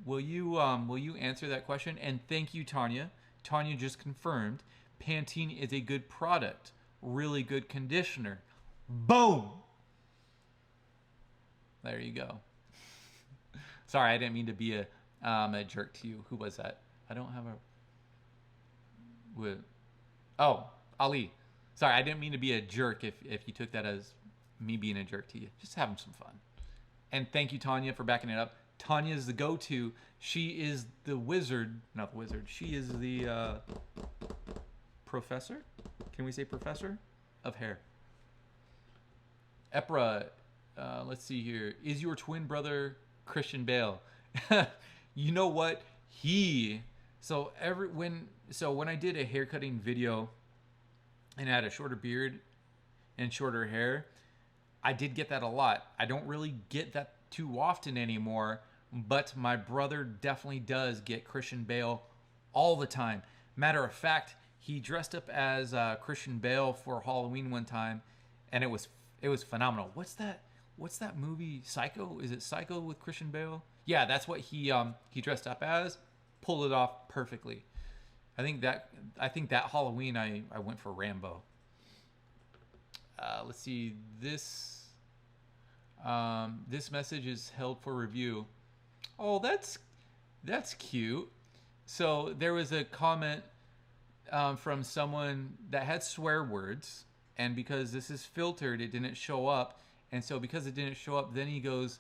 will you answer that question? And thank you, Tanya. Tanya just confirmed Pantene is a good product, really good conditioner. Boom. There you go. Sorry, I didn't mean to be a jerk to you. Who was that? I don't have a. Oh, Ali. Sorry, I didn't mean to be a jerk if you took that as me being a jerk to you. Just having some fun. And thank you, Tanya, for backing it up. Tanya's the go-to. She is the wizard, not the wizard. She is the professor. Can we say professor of hair? Epra, let's see here. Is your twin brother Christian Bale? You know what? When I did a haircutting video and I had a shorter beard and shorter hair, I did get that a lot. I don't really get that too often anymore, but my brother definitely does get Christian Bale all the time. Matter of fact, he dressed up as Christian Bale for Halloween one time, and it was phenomenal. What's that movie? Psycho? Is it Psycho with Christian Bale? Yeah, that's what he dressed up as. Pulled it off perfectly. I think that Halloween I went for Rambo. Let's see this. This message is held for review. Oh, that's cute. So there was a comment from someone that had swear words, and because this is filtered, it didn't show up. And so because it didn't show up, then he goes,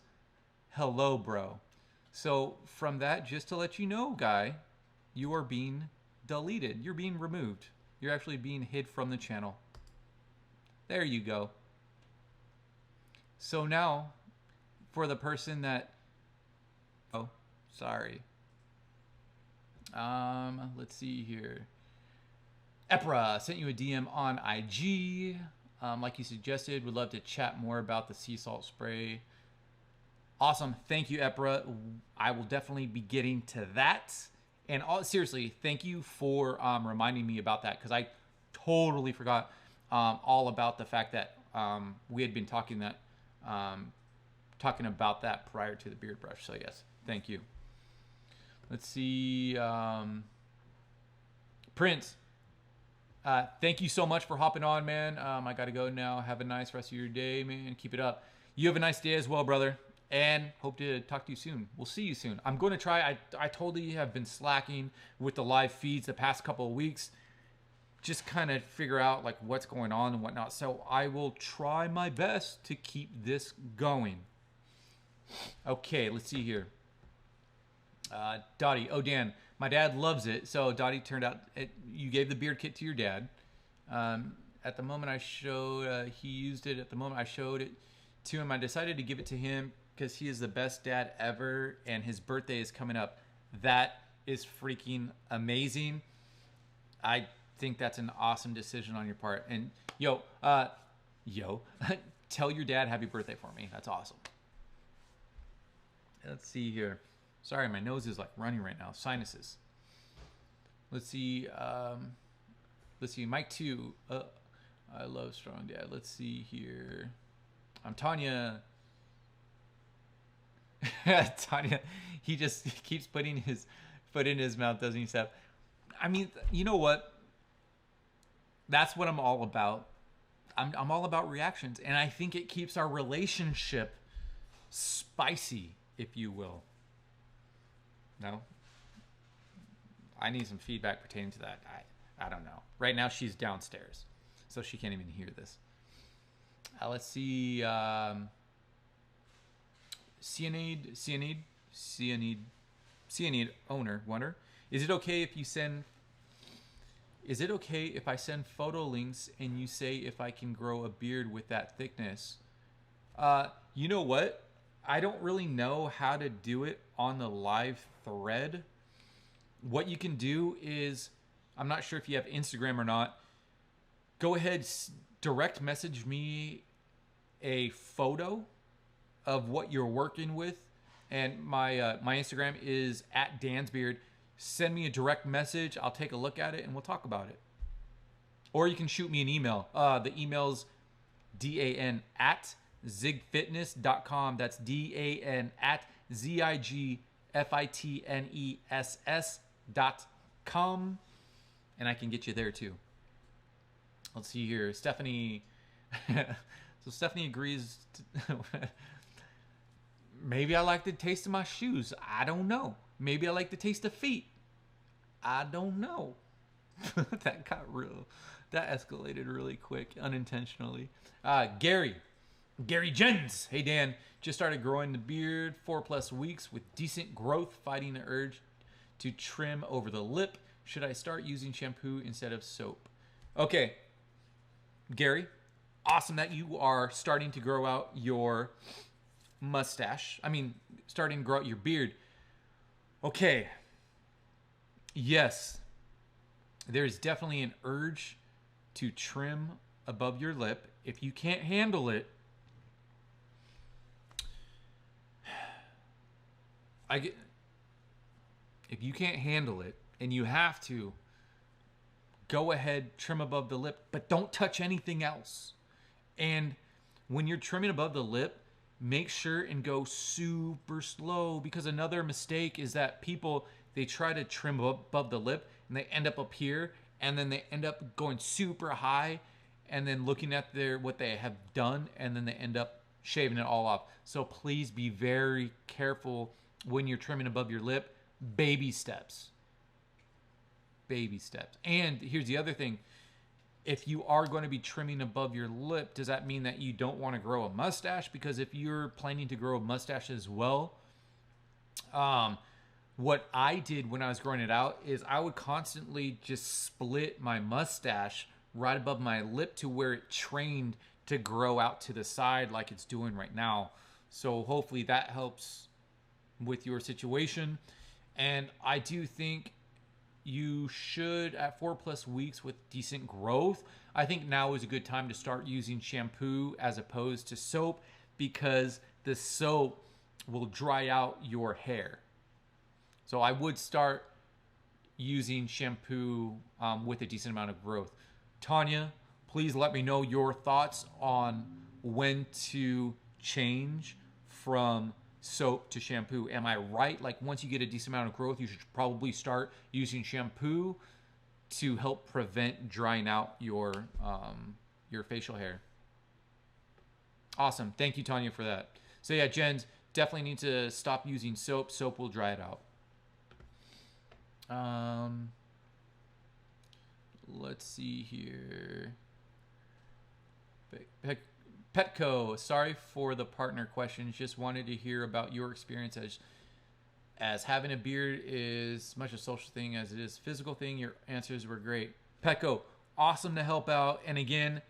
"Hello, bro." So from that, just to let you know, guy, you are being deleted. You're being removed. You're actually being hid from the channel. There you go. So now, for the person that... Oh, sorry. Let's see here. Epra sent you a DM on IG. Like you suggested, would love to chat more about the sea salt spray. Awesome. Thank you, Epra. I will definitely be getting to that. And seriously, thank you for reminding me about that, because I totally forgot all about the fact that we had been talking about that prior to the beard brush. So yes, thank you. Let's see. Prince, thank you so much for hopping on, man. I got to go now. Have a nice rest of your day, man. Keep it up. You have a nice day as well, brother. And hope to talk to you soon. We'll see you soon. I'm going to try. I totally have been slacking with the live feeds the past couple of weeks. Just kind of figure out like what's going on and whatnot. So I will try my best to keep this going. Okay, let's see here. Dottie. Oh, Dan. My dad loves it. So Dottie, turned out you gave the beard kit to your dad. At the moment I showed, he used it. At the moment I showed it to him, I decided to give it to him because he is the best dad ever, and his birthday is coming up. That is freaking amazing. I think that's an awesome decision on your part. And yo, tell your dad happy birthday for me. That's awesome. Let's see here. Sorry, my nose is like running right now. Sinuses. Let's see. Mike 2. I love strong dad. Let's see here. I'm Tanya. Tanya, he keeps putting his foot in his mouth, doesn't he, Steph? I mean, you know what? That's what I'm all about. I'm all about reactions, and I think it keeps our relationship spicy, if you will. No? I need some feedback pertaining to that. I don't know. Right now, she's downstairs, so she can't even hear this. Let's see. Cyanide owner wonder, is it okay if I send photo links and you say if I can grow a beard with that thickness? You know what? I don't really know how to do it on the live thread. What you can do is, I'm not sure if you have Instagram or not. Go ahead, direct message me a photo of what you're working with, and my Instagram is @DansBeard. Send me a direct message. I'll take a look at it and we'll talk about it. Or you can shoot me an email. The email's dan@zigfitness.com. That's dan@zigfitness.com, and I can get you there too. Let's see here, Stephanie. So Stephanie agrees. Maybe I like the taste of my shoes. I don't know. Maybe I like the taste of feet. I don't know. That escalated really quick, unintentionally. Gary, Gary Jens. Hey, Dan. Just started growing the beard 4+ weeks with decent growth, fighting the urge to trim over the lip. Should I start using shampoo instead of soap? Okay, Gary, awesome that you are starting to grow out your mustache. I mean, starting to grow out your beard. Okay, yes, there's definitely an urge to trim above your lip. If you can't handle it, if you can't handle it and you have to, go ahead, trim above the lip, but don't touch anything else. And when you're trimming above the lip, make sure and go super slow, because another mistake is that people, they try to trim above the lip and they end up here, and then they end up going super high and then looking at what they have done, and then they end up shaving it all off. So please be very careful when you're trimming above your lip. Baby steps. Baby steps. And here's the other thing. If you are going to be trimming above your lip, does that mean that you don't want to grow a mustache? Because if you're planning to grow a mustache as well, what I did when I was growing it out is I would constantly just split my mustache right above my lip to where it trained to grow out to the side like it's doing right now. So hopefully that helps with your situation. And I do think you should, at 4+ weeks with decent growth, I think now is a good time to start using shampoo as opposed to soap, because the soap will dry out your hair. So I would start using shampoo with a decent amount of growth. Tanya, please let me know your thoughts on when to change from soap to shampoo. Am I right? Like, once you get a decent amount of growth, you should probably start using shampoo to help prevent drying out your facial hair. Awesome. Thank you, Tanya, for that. So yeah, Jens, definitely need to stop using soap. Soap will dry it out. Let's see here. Petco, sorry for the partner questions. Just wanted to hear about your experience as having a beard is much a social thing as it is a physical thing. Your answers were great. Petco, awesome to help out. And again,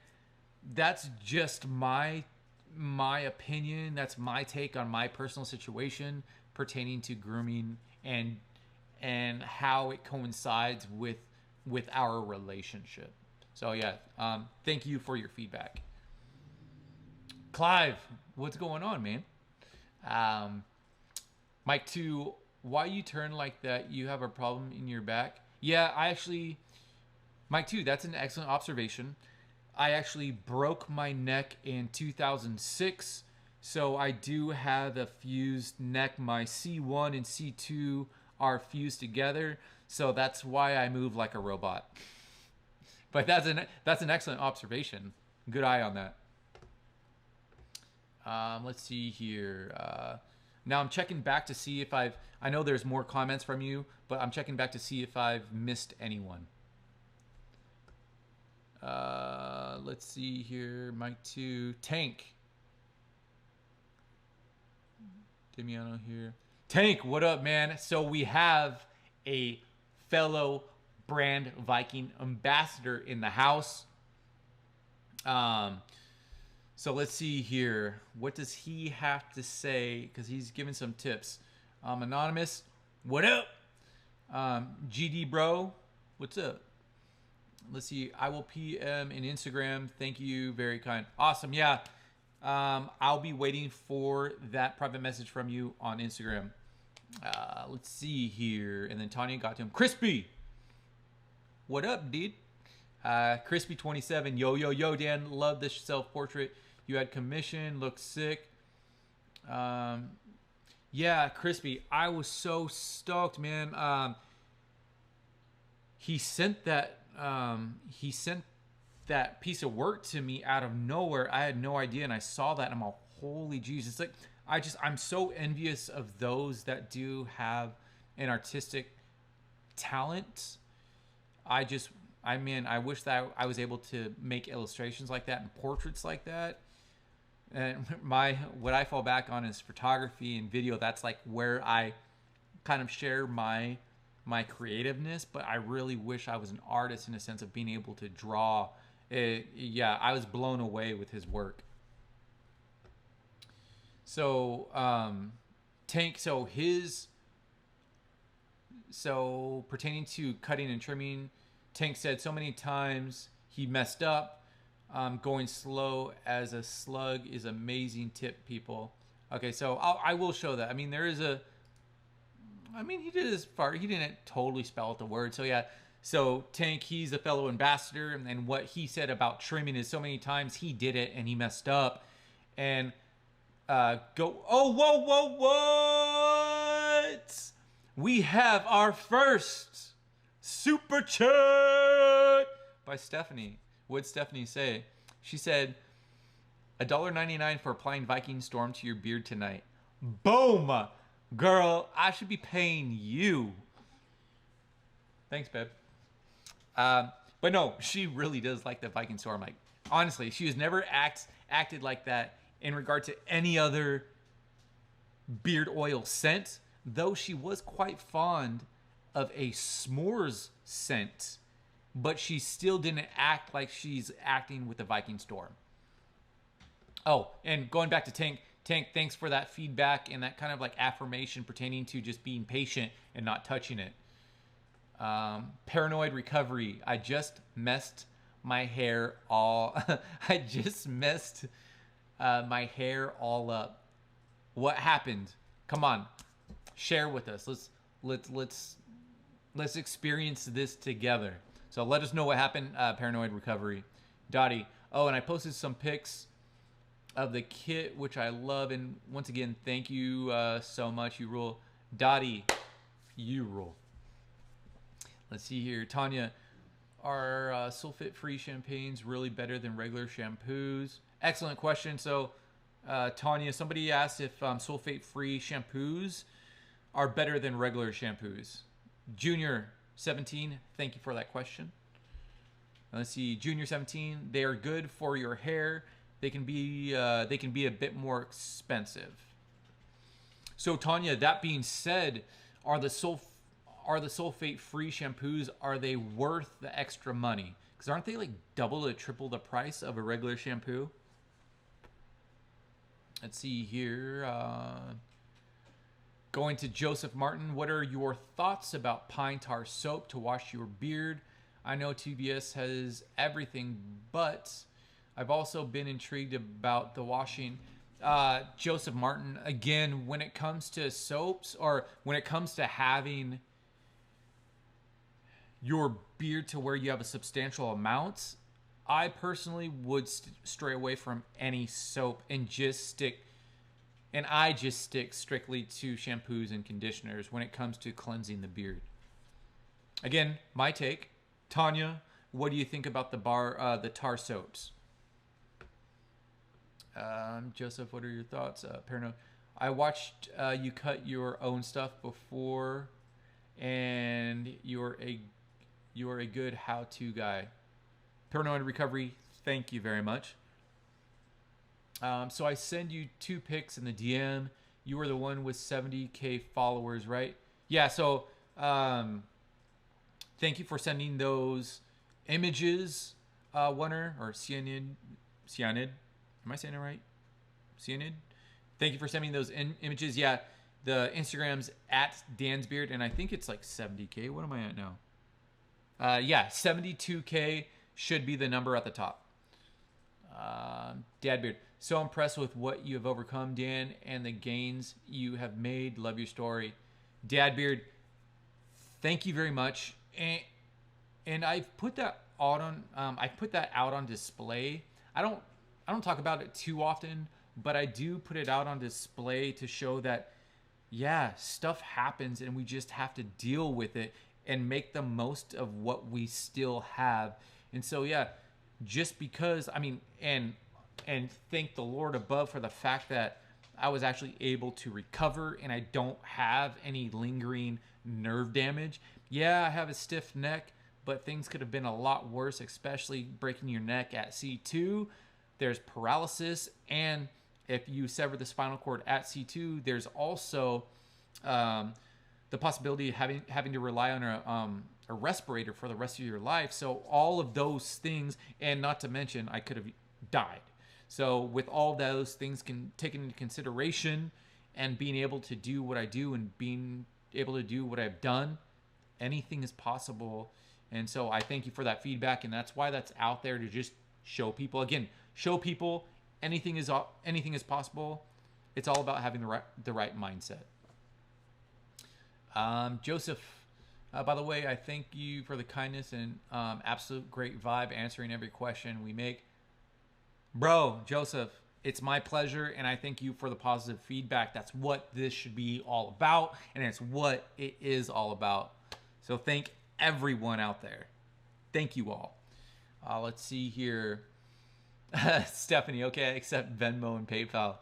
that's just my opinion. That's my take on my personal situation pertaining to grooming and how it coincides with our relationship. So yeah, thank you for your feedback. Clive, what's going on, man? Mike 2, why you turn like that? You have a problem in your back? Yeah, Mike 2, that's an excellent observation. I actually broke my neck in 2006, so I do have a fused neck. My C1 and C2 are fused together, so that's why I move like a robot. But that's an excellent observation. Good eye on that. Let's see here. Now I'm checking back to see if I know there's more comments from you, but I'm checking back to see if I've missed anyone. Let's see here. Mike 2. Tank. Damiano here. Tank, what up, man? So we have a fellow brand Viking ambassador in the house. So let's see here. What does he have to say? Because he's giving some tips. Anonymous, what up? GD bro, what's up? Let's see. I will PM in Instagram. Thank you. Very kind. Awesome. Yeah. I'll be waiting for that private message from you on Instagram. Let's see here. And then Tanya got to him. Crispy. What up, dude? Crispy27. Yo, Dan. Love this self-portrait. You had commission. Looks sick. Yeah, Crispy. I was so stoked, man. He sent that piece of work to me out of nowhere. I had no idea, and I saw that, and I'm all, holy Jesus. Like, I'm so envious of those that do have an artistic talent. I wish that I was able to make illustrations like that and portraits like that. And what I fall back on is photography and video. That's like where I kind of share my creativeness, but I really wish I was an artist in a sense of being able to draw. Yeah, I was blown away with his work. So Tank, so pertaining to cutting and trimming, Tank said so many times he messed up. Going slow as a slug is amazing tip, people. Okay, so I will show that. I mean, he did his part. He didn't totally spell out the word. So yeah, so Tank, he's a fellow ambassador, and what he said about trimming is so many times he did it and he messed up. And what? We have our first super chat by Stephanie. What'd Stephanie say? She said, $1.99 for applying Viking Storm to your beard tonight. Boom! Girl, I should be paying you. Thanks, babe. But no, she really does like the Viking Storm. Like, honestly, she has never acted like that in regard to any other beard oil scent, though she was quite fond of a s'mores scent, but she still didn't act like she's acting with the Viking Storm. Oh, and going back to Tank, thanks for that feedback and that kind of like affirmation pertaining to just being patient and not touching it. Paranoid recovery. I just messed my hair all. I just messed my hair all up. What happened? Come on, share with us. Let's experience this together. So let us know what happened. Paranoid recovery. Dottie. Oh, and I posted some pics of the kit, which I love. And once again, thank you so much. You rule. Dottie, you rule. Let's see here. Tanya, are sulfate-free champagnes really better than regular shampoos? Excellent question. So, Tanya, somebody asked if sulfate-free shampoos are better than regular shampoos. Junior 17, thank you for that question. Let's see, Junior 17, they are good for your hair. They can be a bit more expensive. So Tanya, that being said, are the sulfate-free shampoos, are they worth the extra money? Because aren't they like double to triple the price of a regular shampoo? Let's see here. Going to Joseph Martin, what are your thoughts about pine tar soap to wash your beard? I know TBS has everything, but I've also been intrigued about the washing. Joseph Martin, again, when it comes to soaps or when it comes to having your beard to where you have a substantial amount, I personally would stray away from any soap and just stick strictly to shampoos and conditioners when it comes to cleansing the beard. Again, my take. Tanya, what do you think about the tar soaps? Joseph, what are your thoughts? Paranoid. I watched you cut your own stuff before, and you're a good how-to guy. Paranoid recovery. Thank you very much. So I send you 2 pics in the DM. You were the one with 70K followers, right? Yeah. So thank you for sending those images, Wunner or Cyanid. Am I saying it right? Cyanid. Thank you for sending those images. Yeah, the Instagram's at Dan's Beard, and I think it's like 70K. What am I at now? Yeah, 72K should be the number at the top. Dad Beard. So impressed with what you have overcome, Dan, and the gains you have made. Love your story. Dad Beard, thank you very much. And I've put that out on display. I don't talk about it too often, but I do put it out on display to show that, yeah, stuff happens and we just have to deal with it and make the most of what we still have. And so, yeah, just because, I mean, and thank the Lord above for the fact that I was actually able to recover and I don't have any lingering nerve damage. Yeah, I have a stiff neck, but things could have been a lot worse, especially breaking your neck at C2. There's paralysis, and if you sever the spinal cord at C2, there's also the possibility of having to rely on a respirator for the rest of your life. So all of those things, and not to mention, I could have died. So with all those things taken into consideration, and being able to do what I do and being able to do what I've done, anything is possible. And so I thank you for that feedback, and that's why that's out there, to just show people. Again, show people anything is possible. It's all about having the right mindset. Joseph, by the way, I thank you for the kindness and absolute great vibe, answering every question we make. Bro, Joseph, it's my pleasure, and I thank you for the positive feedback. That's what this should be all about, and it's what it is all about. So thank everyone out there. Thank you all. Let's see here. Stephanie, okay, accept Venmo and PayPal.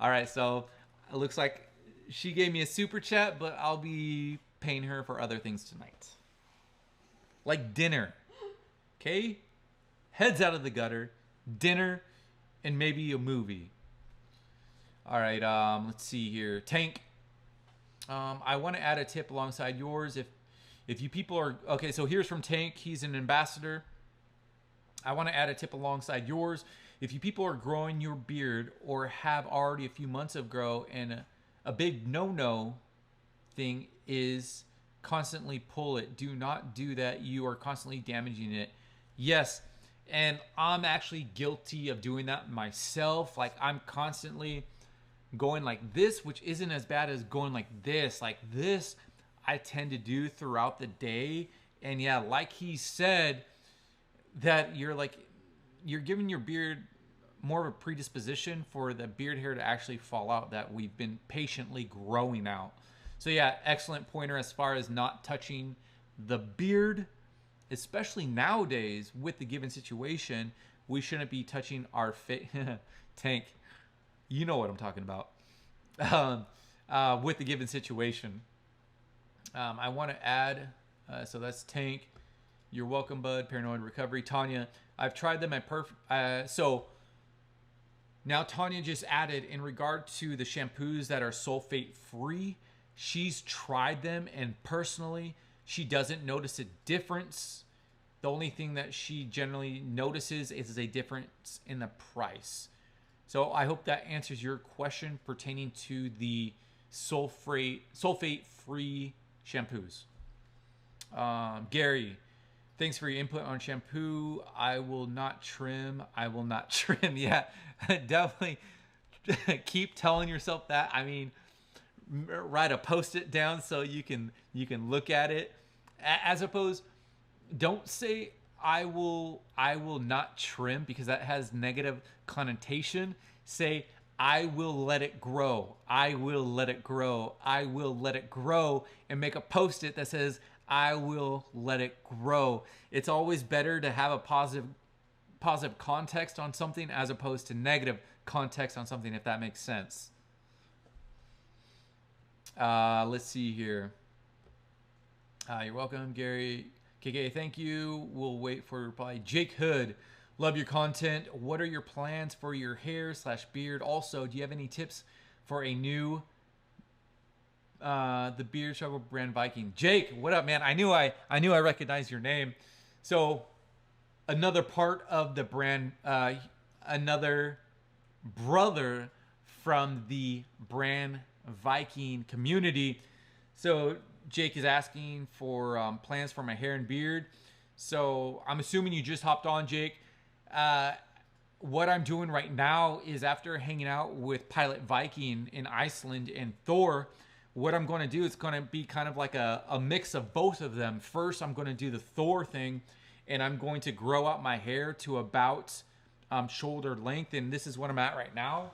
All right, so it looks like she gave me a super chat, but I'll be paying her for other things tonight. Like dinner. Okay? Heads out of the gutter. Dinner and maybe a movie. All right, let's see here. Tank. I want to add a tip alongside yours. If you people are... Okay, so here's from Tank. He's an ambassador. I want to add a tip alongside yours. If you people are growing your beard or have already a few months of grow, and a big no-no thing is constantly pull it. Do not do that. You are constantly damaging it. Yes, and I'm actually guilty of doing that myself. Like, I'm constantly going like this, which isn't as bad as going like this. Like this, I tend to do throughout the day. And yeah, like he said, that you're giving your beard more of a predisposition for the beard hair to actually fall out that we've been patiently growing out. So yeah, excellent pointer as far as not touching the beard, especially nowadays with the given situation. We shouldn't be touching our Tank, you know what I'm talking about. With the given situation. I want to add, so that's Tank. You're welcome, bud. Paranoid Recovery. Tanya, I've tried them at perfect. So now Tanya just added, in regard to the shampoos that are sulfate free, she's tried them, and personally, she doesn't notice a difference. The only thing that she generally notices is a difference in the price. So I hope that answers your question pertaining to the sulfate free shampoos. Gary, thanks for your input on shampoo. I will not trim. Yeah, definitely keep telling yourself that. I mean, write a post-it down so you can look at it. As opposed, don't say I will not trim, because that has negative connotation. Say I will let it grow. I will let it grow. I will let it grow, and make a post-it that says I will let it grow. It's always better to have a positive context on something as opposed to negative context on something, if that makes sense. Let's see here. You're welcome, Gary. KK, thank you. We'll wait for a reply. Jake Hood, love your content. What are your plans for your hair / beard? Also, do you have any tips for a new the beard struggle brand Viking? Jake, what up, man? I knew I recognized your name. So another part of the brand, another brother from the brand Viking community. So Jake is asking for plans for my hair and beard. So I'm assuming you just hopped on, Jake. What I'm doing right now is, after hanging out with Pilot Viking in Iceland and Thor, what I'm going to do is going to be kind of like a mix of both of them. First, I'm going to do the Thor thing, and I'm going to grow out my hair to about shoulder length. And this is what I'm at right now.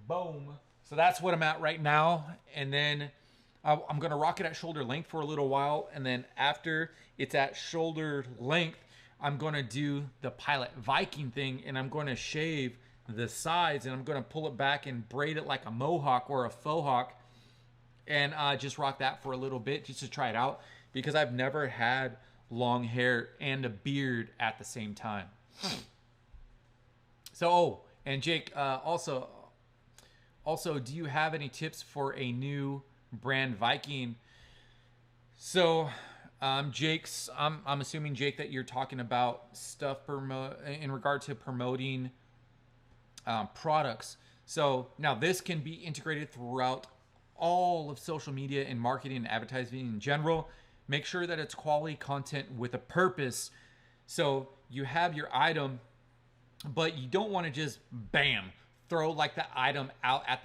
Boom. So that's what I'm at right now. And then I'm going to rock it at shoulder length for a little while. And then after it's at shoulder length, I'm going to do the Pilot Viking thing, and I'm going to shave the sides, and I'm going to pull it back and braid it like a mohawk or a faux hawk, and just rock that for a little bit just to try it out, because I've never had long hair and a beard at the same time. So, And Jake, also, do you have any tips for a new brand Viking? So, Jake's, I'm assuming Jake that you're talking about stuff in regard to promoting products. So now this can be integrated throughout all of social media and marketing and advertising in general. Make sure that it's quality content with a purpose. So you have your item, but you don't want to just bam throw like the item out at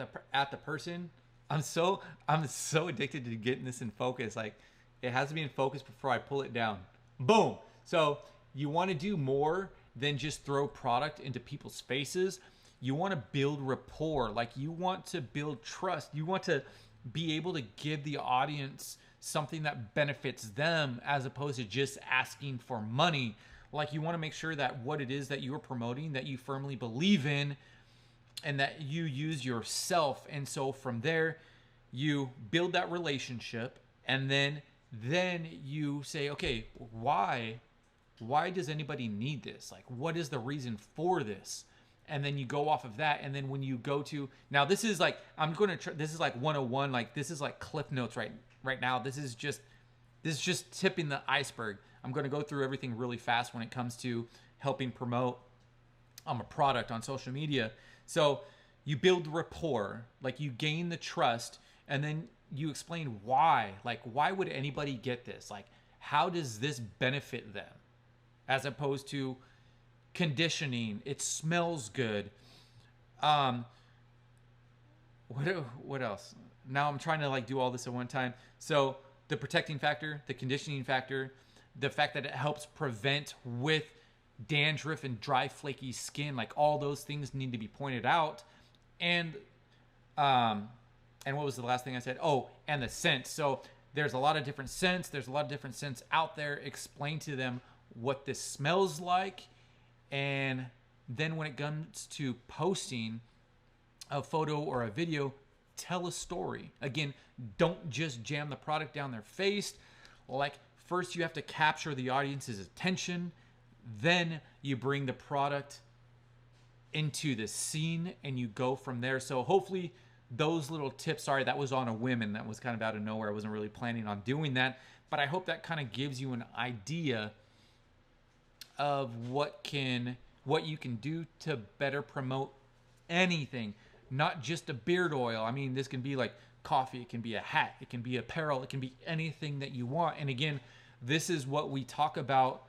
the person. I'm so addicted to getting this in focus. Like it has to be in focus before I pull it down. Boom. So you want to do more than just throw product into people's faces. You want to build rapport. Like you want to build trust. You want to be able to give the audience something that benefits them as opposed to just asking for money. Like you want to make sure that what it is that you are promoting, that you firmly believe in, and that you use yourself. And so from there, you build that relationship, and then you say, okay, why does anybody need this? Like, what is the reason for this? And then you go off of that. And then when you go to, now this is like, this is like 101. Like this is like Cliff Notes right now. This is just tipping the iceberg. I'm going to go through everything really fast when it comes to helping promote a product on social media. So you build rapport, like you gain the trust, and then you explain why. Like, why would anybody get this? Like, how does this benefit them? As opposed to conditioning, it smells good. What else? Now I'm trying to like do all this at one time. So the protecting factor, the conditioning factor, the fact that it helps prevent with dandruff and dry flaky skin, like all those things need to be pointed out. And what was the last thing I said? Oh, and the scent. So there's a lot of different scents. There's a lot of different scents out there. Explain to them what this smells like. And then when it comes to posting a photo or a video, tell a story. Again, don't just jam the product down their face. Like first you have to capture the audience's attention. Then you bring the product into the scene and you go from there. So hopefully those little tips, sorry, that was on a whim and that was kind of out of nowhere. I wasn't really planning on doing that, but I hope that kind of gives you an idea of what you can do to better promote anything, not just a beard oil. I mean, this can be like coffee, it can be a hat, it can be apparel, it can be anything that you want. And again, this is what we talk about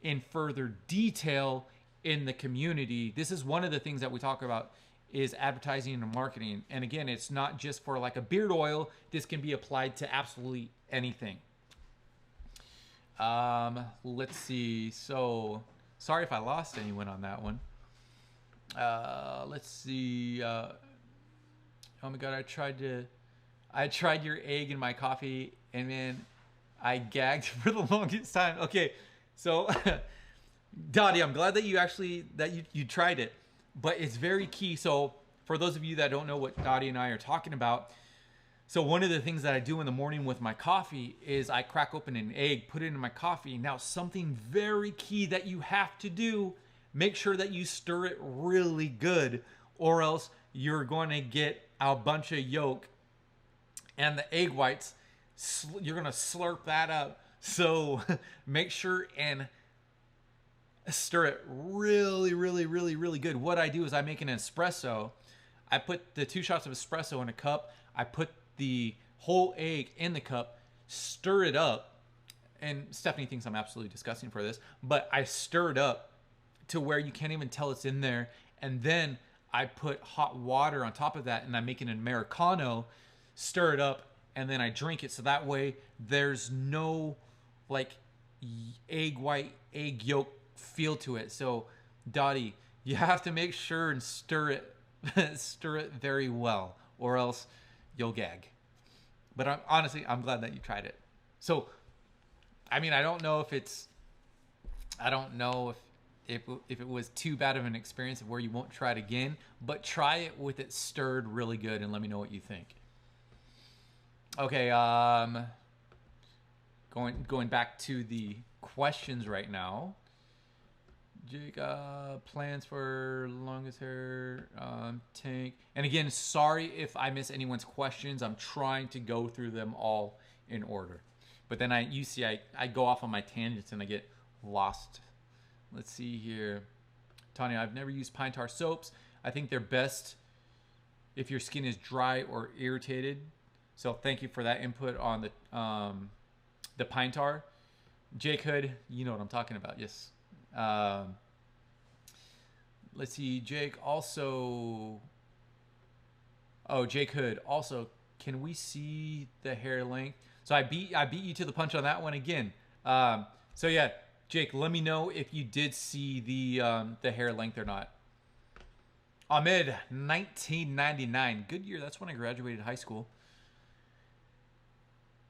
in further detail in the community. This is one of the things that we talk about is advertising and marketing. And again, it's not just for like a beard oil. This can be applied to absolutely anything. Let's see. So sorry if I lost anyone on that one. Let's see. Oh my God, I tried your egg in my coffee and then I gagged for the longest time. Okay. So Dottie, I'm glad that you tried it, but it's very key. So for those of you that don't know what Dottie and I are talking about, so one of the things that I do in the morning with my coffee is I crack open an egg, put it in my coffee. Now, something very key that you have to do, make sure that you stir it really good, or else you're going to get a bunch of yolk and the egg whites, you're going to slurp that up. So make sure and stir it really, really, really, really good. What I do is I make an espresso. I put the 2 shots of espresso in a cup. I put the whole egg in the cup, stir it up. And Stephanie thinks I'm absolutely disgusting for this, but I stir it up to where you can't even tell it's in there. And then I put hot water on top of that and I make an Americano, stir it up, and then I drink it. So that way there's no like egg white, egg yolk feel to it. So Dottie, you have to make sure and stir it very well, or else you'll gag. But I'm glad that you tried it. So, I mean, I don't know if it was too bad of an experience of where you won't try it again, but try it with it stirred really good and let me know what you think. Okay, going back to the questions right now. Jake, plans for longest hair, Tank. And again, sorry if I miss anyone's questions. I'm trying to go through them all in order. But then you see, I go off on my tangents and I get lost. Let's see here. Tanya, I've never used pine tar soaps. I think they're best if your skin is dry or irritated. So thank you for that input on the pine tar. Jake Hood, you know what I'm talking about. Yes. Let's see. Jake also. Oh, Jake Hood also. Can we see the hair length? So I beat you to the punch on that one again. So yeah, Jake, let me know if you did see the hair length or not. Ahmed, 1999. Good year. That's when I graduated high school.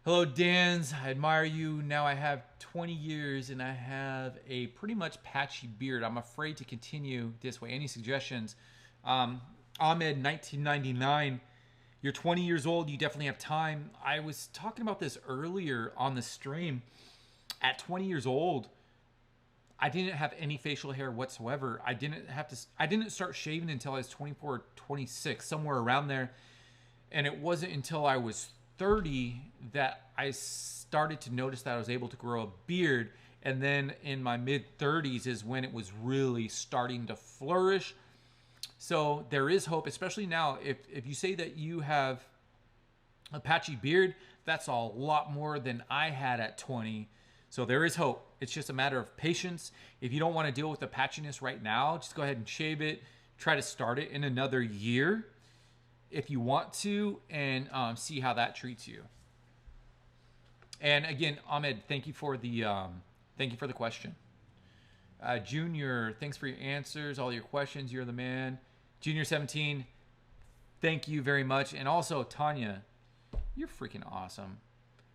Hello, Dans. I admire you. Now I have 20 years and I have a pretty much patchy beard. I'm afraid to continue this way. Any suggestions? Ahmed, 1999. You're 20 years old. You definitely have time. I was talking about this earlier on the stream. At 20 years old, I didn't have any facial hair whatsoever. I didn't start shaving until I was 24 or 26, somewhere around there. And it wasn't until I was 30 that I started to notice that I was able to grow a beard. And then in my mid 30s is when it was really starting to flourish. So there is hope, especially now. If you say that you have a patchy beard, that's a lot more than I had at 20. So there is hope. It's just a matter of patience. If you don't want to deal with the patchiness right now, just go ahead and shave it. Try to start it in another year if you want to, and see how that treats you. And again, Ahmed, thank you for the question. Junior, thanks for your answers, all your questions. You're the man. Junior 17, thank you very much. And also, Tanya, you're freaking awesome.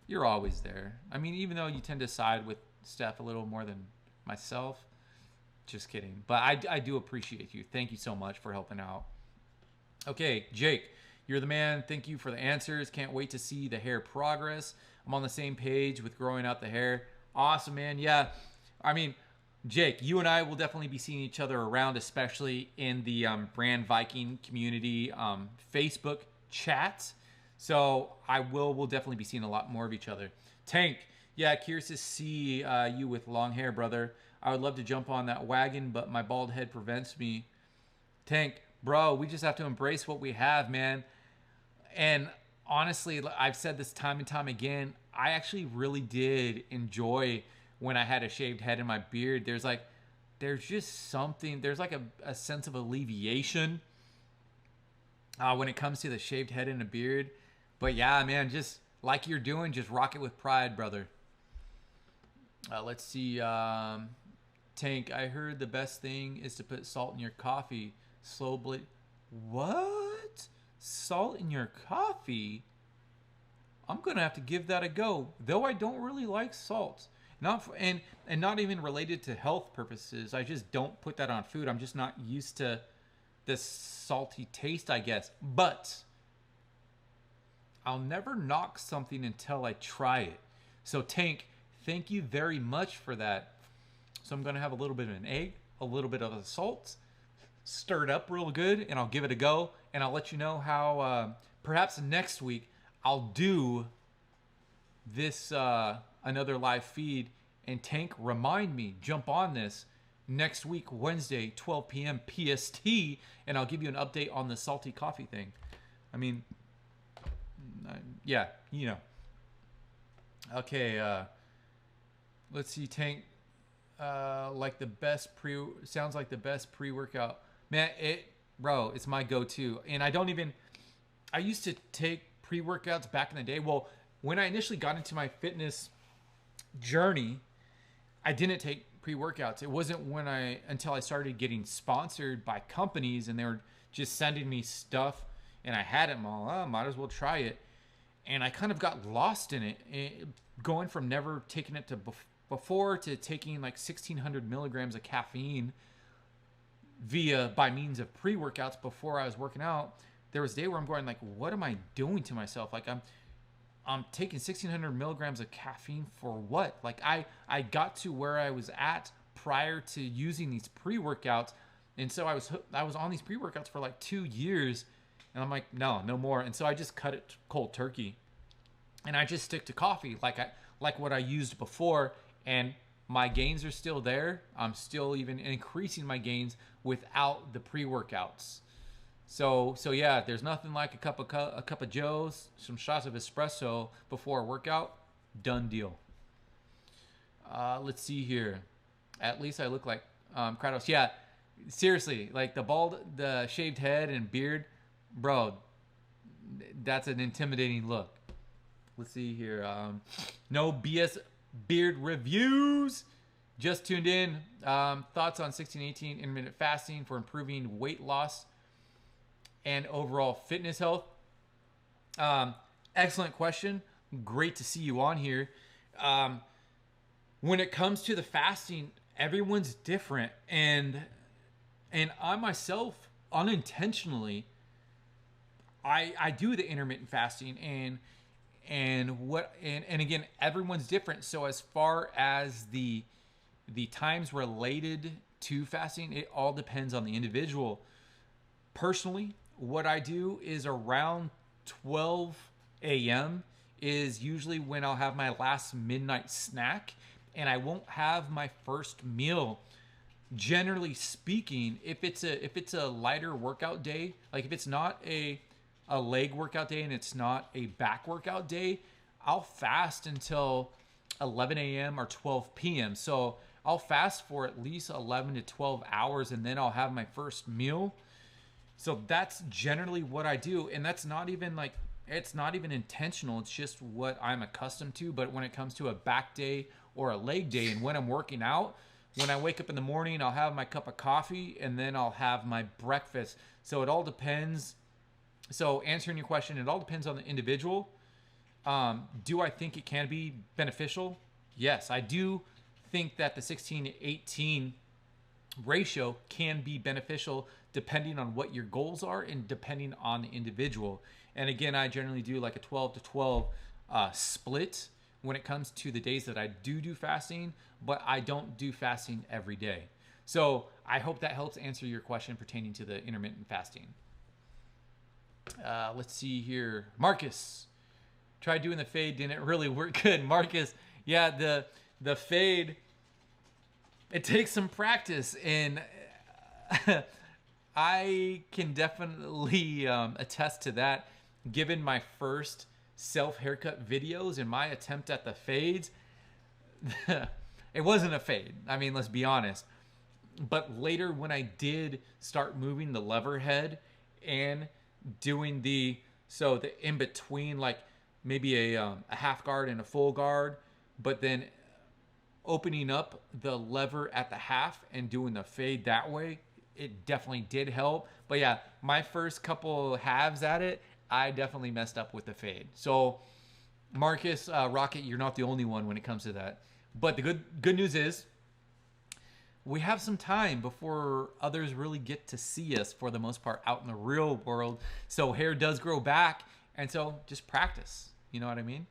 You're always there. I mean, even though you tend to side with Steph a little more than myself, just kidding. But I do appreciate you. Thank you so much for helping out. Okay, Jake, you're the man. Thank you for the answers. Can't wait to see the hair progress. I'm on the same page with growing out the hair. Awesome, man. Yeah, I mean, Jake, you and I will definitely be seeing each other around, especially in the Brand Viking community Facebook chat. So we'll definitely be seeing a lot more of each other. Tank, yeah, curious to see you with long hair, brother. I would love to jump on that wagon, but my bald head prevents me. Tank, bro, we just have to embrace what we have, man. And honestly, I've said this time and time again, I actually really did enjoy when I had a shaved head and my beard. There's just something, there's like a sense of alleviation when it comes to the shaved head and a beard. But yeah, man, just like you're doing, just rock it with pride, brother. Let's see. Tank, I heard the best thing is to put salt in your coffee. Slowly. What? Salt in your coffee? I'm going to have to give that a go. Though I don't really like salt. And not even related to health purposes. I just don't put that on food. I'm just not used to this salty taste, I guess. But I'll never knock something until I try it. So Tank, thank you very much for that. So I'm going to have a little bit of an egg, a little bit of the salt, stir it up real good, and I'll give it a go. And I'll let you know how perhaps next week I'll do this another live feed. And Tank, remind me, jump on this next week, Wednesday, 12 p.m. PST, and I'll give you an update on the salty coffee thing. I mean, yeah, you know. Okay, let's see, Tank. Like the best sounds like the best pre-workout. Man, bro, it's my go-to. And I used to take pre-workouts back in the day. Well, when I initially got into my fitness journey, I didn't take pre-workouts. It wasn't until I started getting sponsored by companies and they were just sending me stuff and I had it all. Oh, might as well try it. And I kind of got lost in it, going from never taking it to before to taking like 1,600 milligrams of caffeine by means of pre-workouts before I was working out. There was a day where I'm going like, what am I doing to myself? Like I'm taking 1,600 milligrams of caffeine for what? Like I got to where I was at prior to using these pre-workouts. And so I was on these pre-workouts for like 2 years, and I'm like, no more. And so I just cut it cold turkey, and I just stick to coffee like what I used before, and my gains are still there. I'm still even increasing my gains without the pre-workouts. So yeah, there's nothing like a cup of Joe's, some shots of espresso before a workout. Done deal. Let's see here. At least I look like Kratos. Yeah, seriously, like the shaved head and beard, bro. That's an intimidating look. Let's see here. No BS beard reviews. Just tuned in. Thoughts on 16-18 intermittent fasting for improving weight loss and overall fitness health. Excellent question. Great to see you on here. When it comes to the fasting, everyone's different, and I myself unintentionally, I do the intermittent fasting, and again, everyone's different. So as far as the times related to fasting, it all depends on the individual. Personally, what I do is around 12 a.m. is usually when I'll have my last midnight snack, and I won't have my first meal. Generally speaking, if it's a lighter workout day, like if it's not a leg workout day and it's not a back workout day, I'll fast until 11 a.m. or 12 p.m. So I'll fast for at least 11 to 12 hours, and then I'll have my first meal. So that's generally what I do, and that's not even it's not even intentional. It's just what I'm accustomed to. But when it comes to a back day or a leg day, and when I'm working out, when I wake up in the morning, I'll have my cup of coffee, and then I'll have my breakfast. So it all depends. So answering your question, it all depends on the individual. Do I think it can be beneficial? Yes, I do think that the 16-18 ratio can be beneficial depending on what your goals are and depending on the individual. And again, I generally do like a 12 to 12 split when it comes to the days that I do fasting, but I don't do fasting every day. So I hope that helps answer your question pertaining to the intermittent fasting. Let's see here. Marcus, tried doing the fade, didn't really work good. Marcus, yeah, the fade, it takes some practice, and I can definitely attest to that. Given my first self haircut videos and my attempt at the fades, it wasn't a fade. I mean, let's be honest. But later, when I did start moving the lever head and doing the in between, like maybe a half guard and a full guard, but then opening up the lever at the half and doing the fade that way, it definitely did help. But yeah, my first couple halves at it, I definitely messed up with the fade. So Marcus, Rocket, you're not the only one when it comes to that. But the good news is we have some time before others really get to see us, for the most part, out in the real world. So hair does grow back, and so just practice. You know what I mean?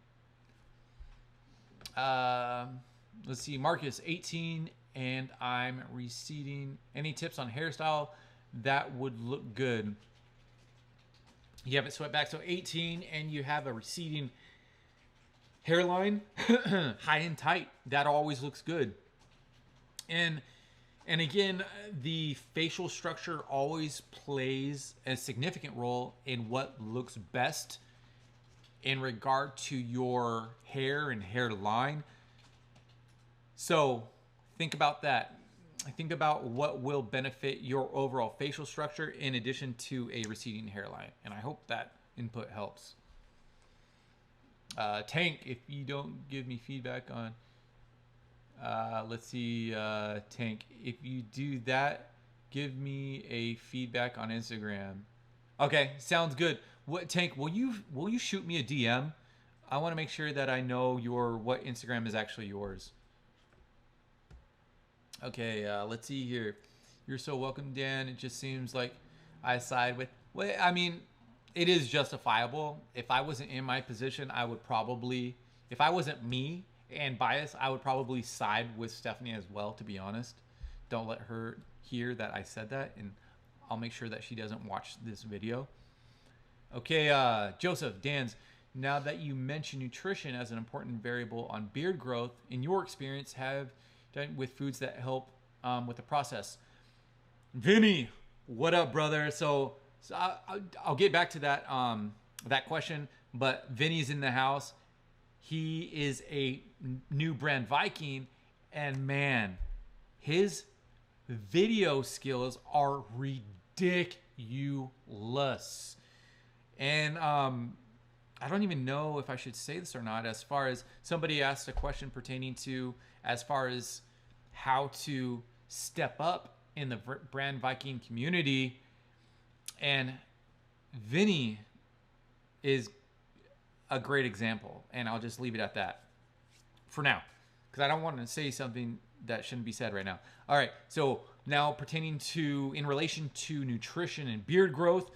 Let's see, Marcus, 18, and I'm receding. Any tips on hairstyle that would look good? You have it swept back, so 18, and you have a receding hairline, high and tight. That always looks good. And again, the facial structure always plays a significant role in what looks best in regard to your hair and hairline. So think about that. Think about what will benefit your overall facial structure in addition to a receding hairline. And I hope that input helps. Tank, if you don't give me feedback on... let's see, Tank, if you do that, give me a feedback on Instagram. Okay, sounds good. What, Tank, will you shoot me a DM? I want to make sure that I know what Instagram is actually yours. Okay, let's see here. You're so welcome, Dan. It just seems like I side with... Well, I mean, it is justifiable. If I wasn't in my position, I would probably... If I wasn't me and bias, I would probably side with Stephanie as well, to be honest. Don't let her hear that I said that, and I'll make sure that she doesn't watch this video. Okay, Joseph, Dan's, now that you mention nutrition as an important variable on beard growth, in your experience, have done with foods that help with the process? Vinny, what up, brother? So I'll get back to that question, but Vinny's in the house. He is a new brand Viking, and man, his video skills are ridiculous. And I don't even know if I should say this or not, as far as somebody asked a question pertaining to as far as how to step up in the brand Viking community. And Vinny is a great example, and I'll just leave it at that for now, because I don't want to say something that shouldn't be said right now. All right, so now pertaining to, in relation to nutrition and beard growth,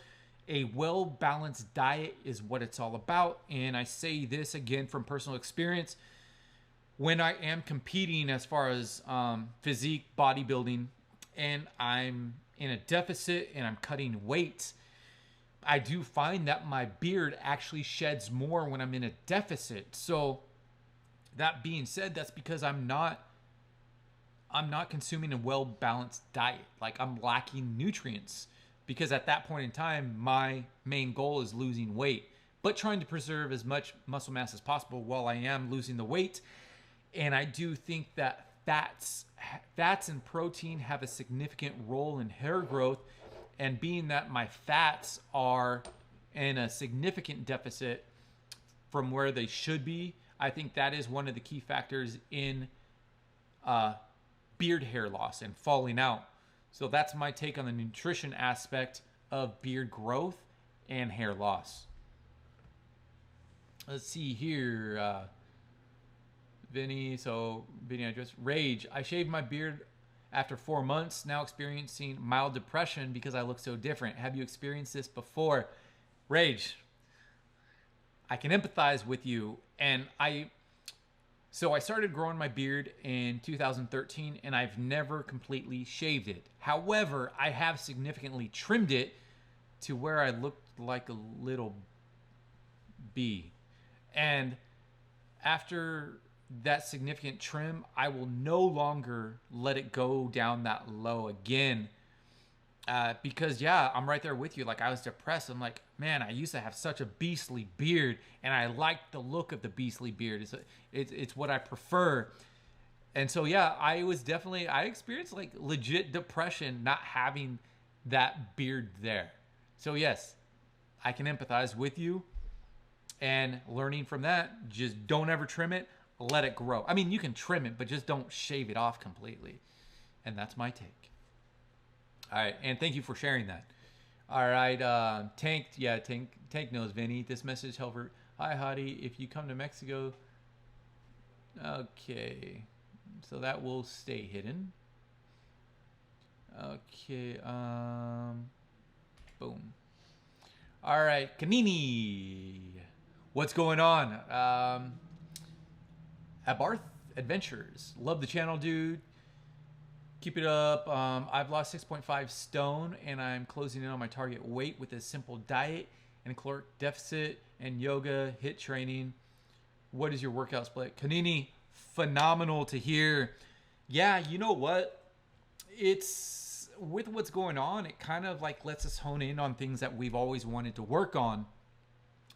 a well-balanced diet is what it's all about. And I say this again from personal experience. When I am competing as far as physique, bodybuilding, and I'm in a deficit and I'm cutting weight, I do find that my beard actually sheds more when I'm in a deficit. So that being said, that's because I'm not consuming a well-balanced diet. Like, I'm lacking nutrients, because at that point in time, my main goal is losing weight, but trying to preserve as much muscle mass as possible while I am losing the weight. And I do think that fats and protein have a significant role in hair growth. And being that my fats are in a significant deficit from where they should be, I think that is one of the key factors in beard hair loss and falling out. So that's my take on the nutrition aspect of beard growth and hair loss. Let's see here. Vinny, I just rage. I shaved my beard after 4 months, now experiencing mild depression because I look so different. Have you experienced this before? Rage, I can empathize with you. And I started growing my beard in 2013, and I've never completely shaved it. However, I have significantly trimmed it to where I looked like a little bee. And after that significant trim, I will no longer let it go down that low again. Because I'm right there with you. Like, I was depressed. I'm like, man, I used to have such a beastly beard, and I liked the look of the beastly beard. It's what I prefer. And so, I experienced like legit depression not having that beard there. So yes, I can empathize with you, and learning from that, just don't ever trim it. Let it grow. I mean, you can trim it, but just don't shave it off completely. And that's my take. All right, and thank you for sharing that. All right, Tank knows Vinny. This message, however, hi Hottie, if you come to Mexico, okay, so that will stay hidden. Okay, boom. All right, Kanini, what's going on? At Barth Adventures, love the channel, dude. Keep it up. I've lost 6.5 stone, and I'm closing in on my target weight with a simple diet and caloric deficit and yoga, HIIT training. What is your workout split? Kanini, phenomenal to hear. Yeah, you know what? It's with what's going on, it kind of like lets us hone in on things that we've always wanted to work on.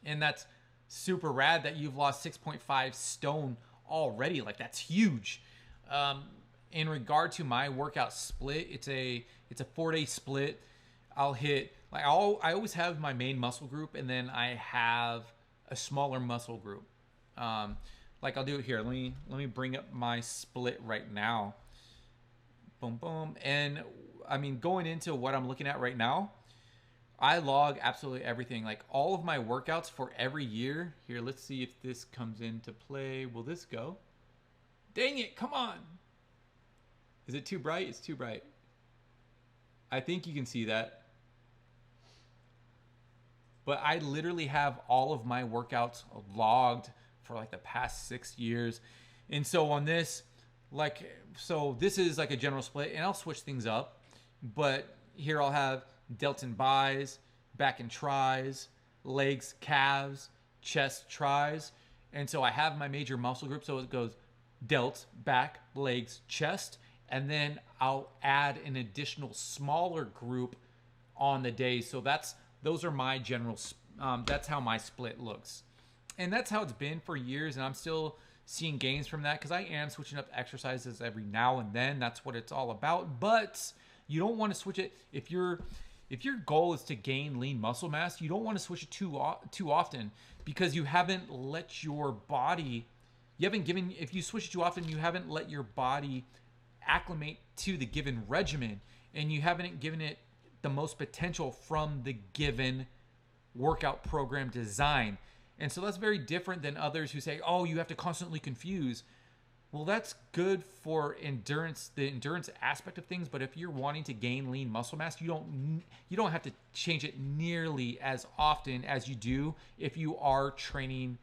And that's super rad that you've lost 6.5 stone already. Like, that's huge. In regard to my workout split, it's a 4-day split. I'll hit, like, I always have my main muscle group, and then I have a smaller muscle group. Like, I'll do it here. Let me bring up my split right now. Boom, boom. And I mean, going into what I'm looking at right now, I log absolutely everything. Like, all of my workouts for every year. Here, let's see if this comes into play. Will this go? Dang it, come on. Is it too bright? It's too bright. I think you can see that. But I literally have all of my workouts logged for like the past 6 years. And so on this, so this is like a general split, and I'll switch things up. But here I'll have delts and bis, back and tris, legs, calves, chest, tris. And so I have my major muscle group. So it goes delts, back, legs, chest. And then I'll add an additional smaller group on the day. So those are my general, that's how my split looks. And that's how it's been for years. And I'm still seeing gains from that because I am switching up exercises every now and then. That's what it's all about. But you don't want to switch it if your goal is to gain lean muscle mass. You don't want to switch it too often because you haven't let your body. If you switch it too often, you haven't let your body acclimate to the given regimen, and you haven't given it the most potential from the given workout program design. And so that's very different than others who say, oh, you have to constantly confuse. Well, that's good for endurance, the endurance aspect of things. But if you're wanting to gain lean muscle mass, you don't have to change it nearly as often as you do if you are training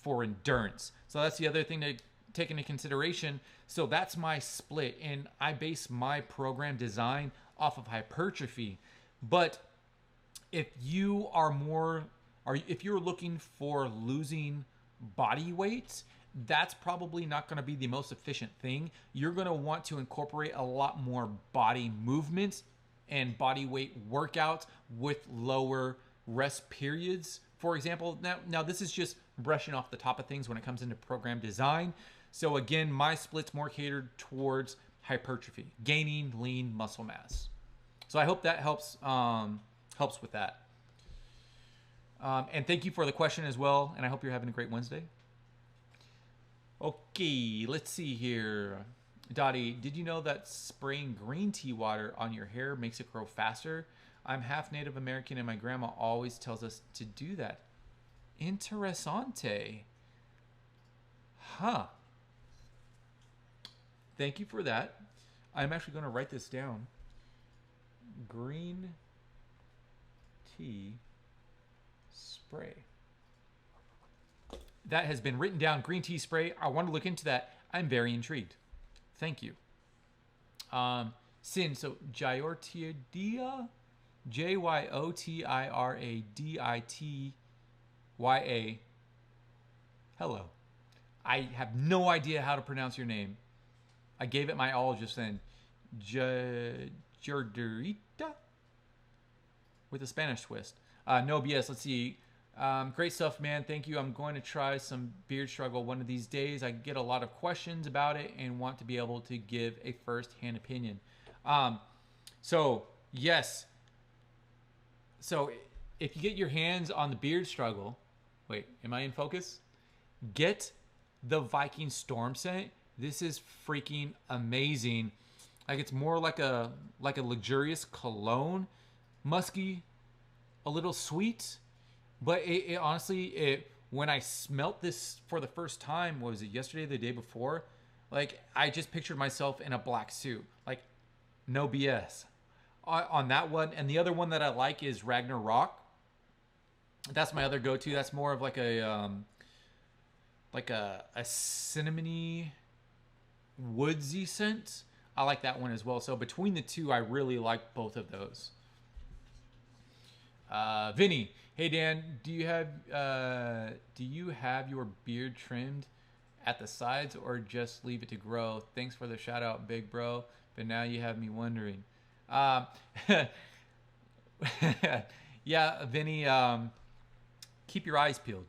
for endurance. So that's the other thing to take into consideration. So that's my split, and I base my program design off of hypertrophy. But if you are if you're looking for losing body weight, that's probably not going to be the most efficient thing. You're going to want to incorporate a lot more body movements and body weight workouts with lower rest periods. For example, now this is just brushing off the top of things when it comes into program design. So again, my split's more catered towards hypertrophy, gaining lean muscle mass. So I hope that helps with that. And thank you for the question as well. And I hope you're having a great Wednesday. Okay, let's see here. Dottie, did you know that spraying green tea water on your hair makes it grow faster? I'm half Native American and my grandma always tells us to do that. Interessante. Huh. Thank you for that. I'm actually going to write this down. Green tea spray. That has been written down. Green tea spray. I want to look into that. I'm very intrigued. Thank you. Sin, so Jyotirdia, Jyotiraditya. Hello. I have no idea how to pronounce your name. I gave it my all just then. Jordurita? With a Spanish twist. No BS. Let's see. Great stuff, man. Thank you. I'm going to try some beard struggle one of these days. I get a lot of questions about it and want to be able to give a first-hand opinion. So, yes. So, if you get your hands on the beard struggle, wait, am I in focus? Get the Viking Storm Scent. This is freaking amazing. Like, it's more like a luxurious cologne, musky, a little sweet. But it honestly, when I smelt this for the first time, what was it, yesterday or the day before? Like, I just pictured myself in a black suit. Like, no BS. On that one. And the other one that I like is Ragnarok. That's my other go-to. That's more of like a cinnamony, woodsy scent. I like that one as well. So between the two, I really like both of those. Vinny, hey Dan, do you have your beard trimmed at the sides or just leave it to grow? Thanks for the shout out, big bro. But now you have me wondering. Yeah, Vinny, keep your eyes peeled.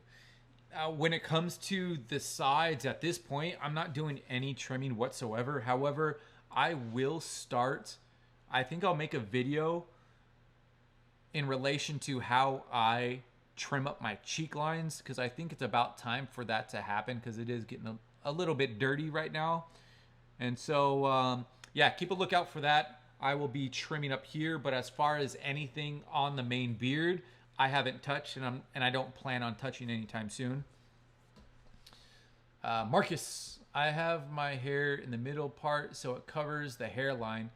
When it comes to the sides at this point, I'm not doing any trimming whatsoever. However, I will start. I think I'll make a video in relation to how I trim up my cheek lines, because I think it's about time for that to happen, because it is getting a little bit dirty right now. And so, yeah, keep a lookout for that. I will be trimming up here, but as far as anything on the main beard, I haven't touched, and I don't plan on touching anytime soon. Marcus, I have my hair in the middle part so it covers the hairline,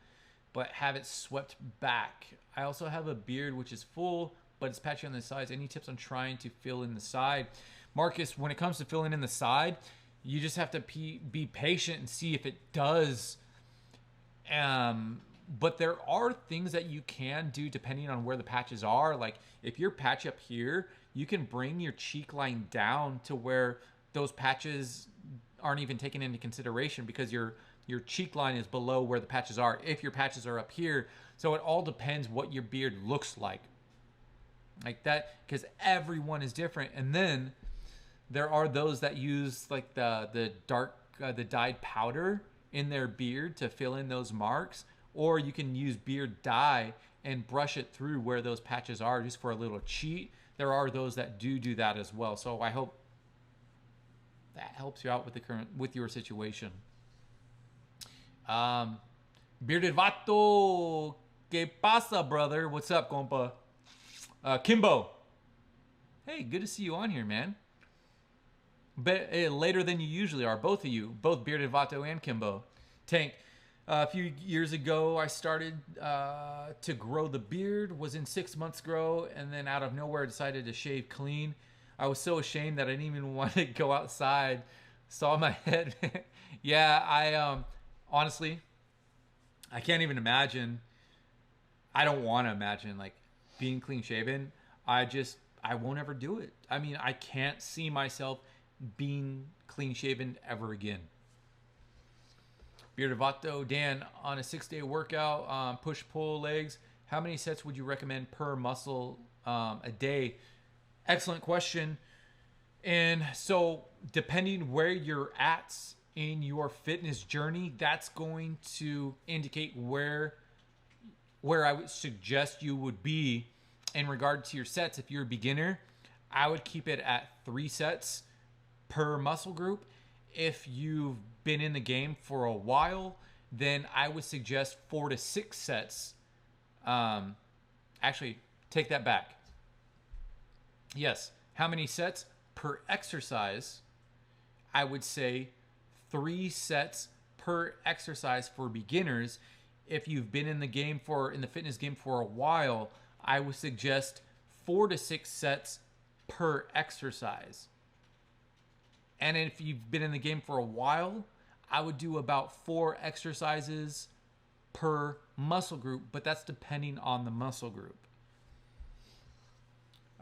but have it swept back. I also have a beard which is full, but it's patchy on the sides. Any tips on trying to fill in the side? Marcus, when it comes to filling in the side, You just have to be patient and see if it does. But there are things that you can do depending on where the patches are. Like if your patch up here, you can bring your cheek line down to where those patches aren't even taken into consideration because your cheek line is below where the patches are if your patches are up here. So it all depends what your beard looks like that, because everyone is different. And then there are those that use like the dark the dyed powder in their beard to fill in those marks, or you can use beard dye and brush it through where those patches are just for a little cheat. There are those that do that as well. So I hope that helps you out with your situation. Bearded Vato, ¿qué pasa, brother? What's up, compa? Kimbo. Hey, good to see you on here, man. But later than you usually are, both of you, both Bearded Vato and Kimbo. Tank, a few years ago, I started to grow the beard, was in 6 months grow, and then out of nowhere decided to shave clean. I was so ashamed that I didn't even want to go outside. Saw my head. Yeah, I honestly, I can't even imagine. I don't want to imagine like being clean shaven. I won't ever do it. I mean, I can't see myself being clean shaven ever again. Bearded Vato, Dan, on a 6-day workout, push pull legs, how many sets would you recommend per muscle a day? Excellent question. And so depending where you're at in your fitness journey, that's going to indicate where I would suggest you would be in regard to your sets. If you're a beginner, I would keep it at 3 sets per muscle group. If you've been in the game for a while, then I would suggest 4 to 6 sets. Actually, take that back. Yes, how many sets per exercise? I would say 3 sets per exercise for beginners. If you've been in the fitness game for a while, I would suggest 4 to 6 sets per exercise. And if you've been in the game for a while, I would do about 4 exercises per muscle group, but that's depending on the muscle group.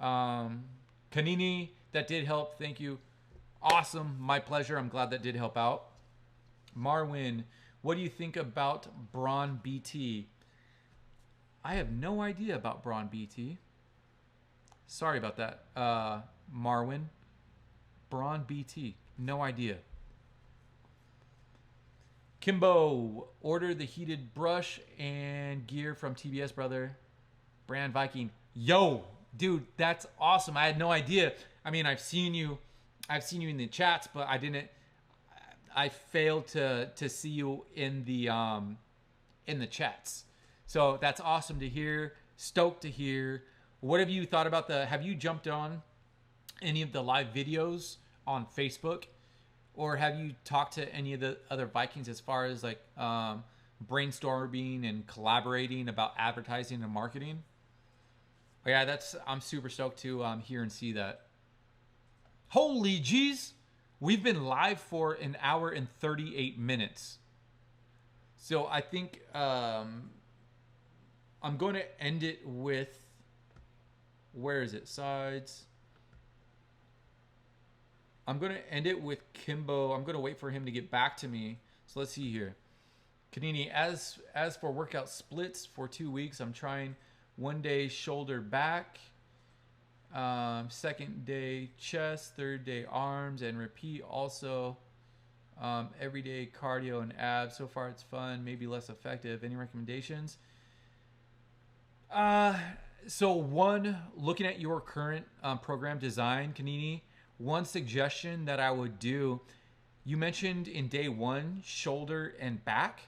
Kanini, that did help. Thank you. Awesome. My pleasure. I'm glad that did help out. Marwin, what do you think about Braun BT? I have no idea about Braun BT. Sorry about that, Marwin. Braun BT. No idea. Kimbo, order the heated brush and gear from TBS, brother. Brand Viking. Yo, dude, that's awesome. I had no idea. I mean, I've seen you in the chats, but I failed to see you in the chats. So that's awesome to hear. Stoked to hear. What have you thought about have you jumped on any of the live videos on Facebook, or have you talked to any of the other Vikings as far as like brainstorming and collaborating about advertising and marketing? But yeah, I'm super stoked to hear and see that. Holy jeez, we've been live for 1 hour and 38 minutes. So I think I'm going to end it with, where is it? Sides. I'm going to end it with Kimbo. I'm going to wait for him to get back to me. So let's see here. Kanini, as for workout splits for 2 weeks, I'm trying 1 day shoulder back, 2nd day chest, 3rd day arms, and repeat also every day cardio and abs. So far it's fun, maybe less effective. Any recommendations? So one, looking at your current program design, Kanini, one suggestion that I would do, you mentioned in day 1, shoulder and back.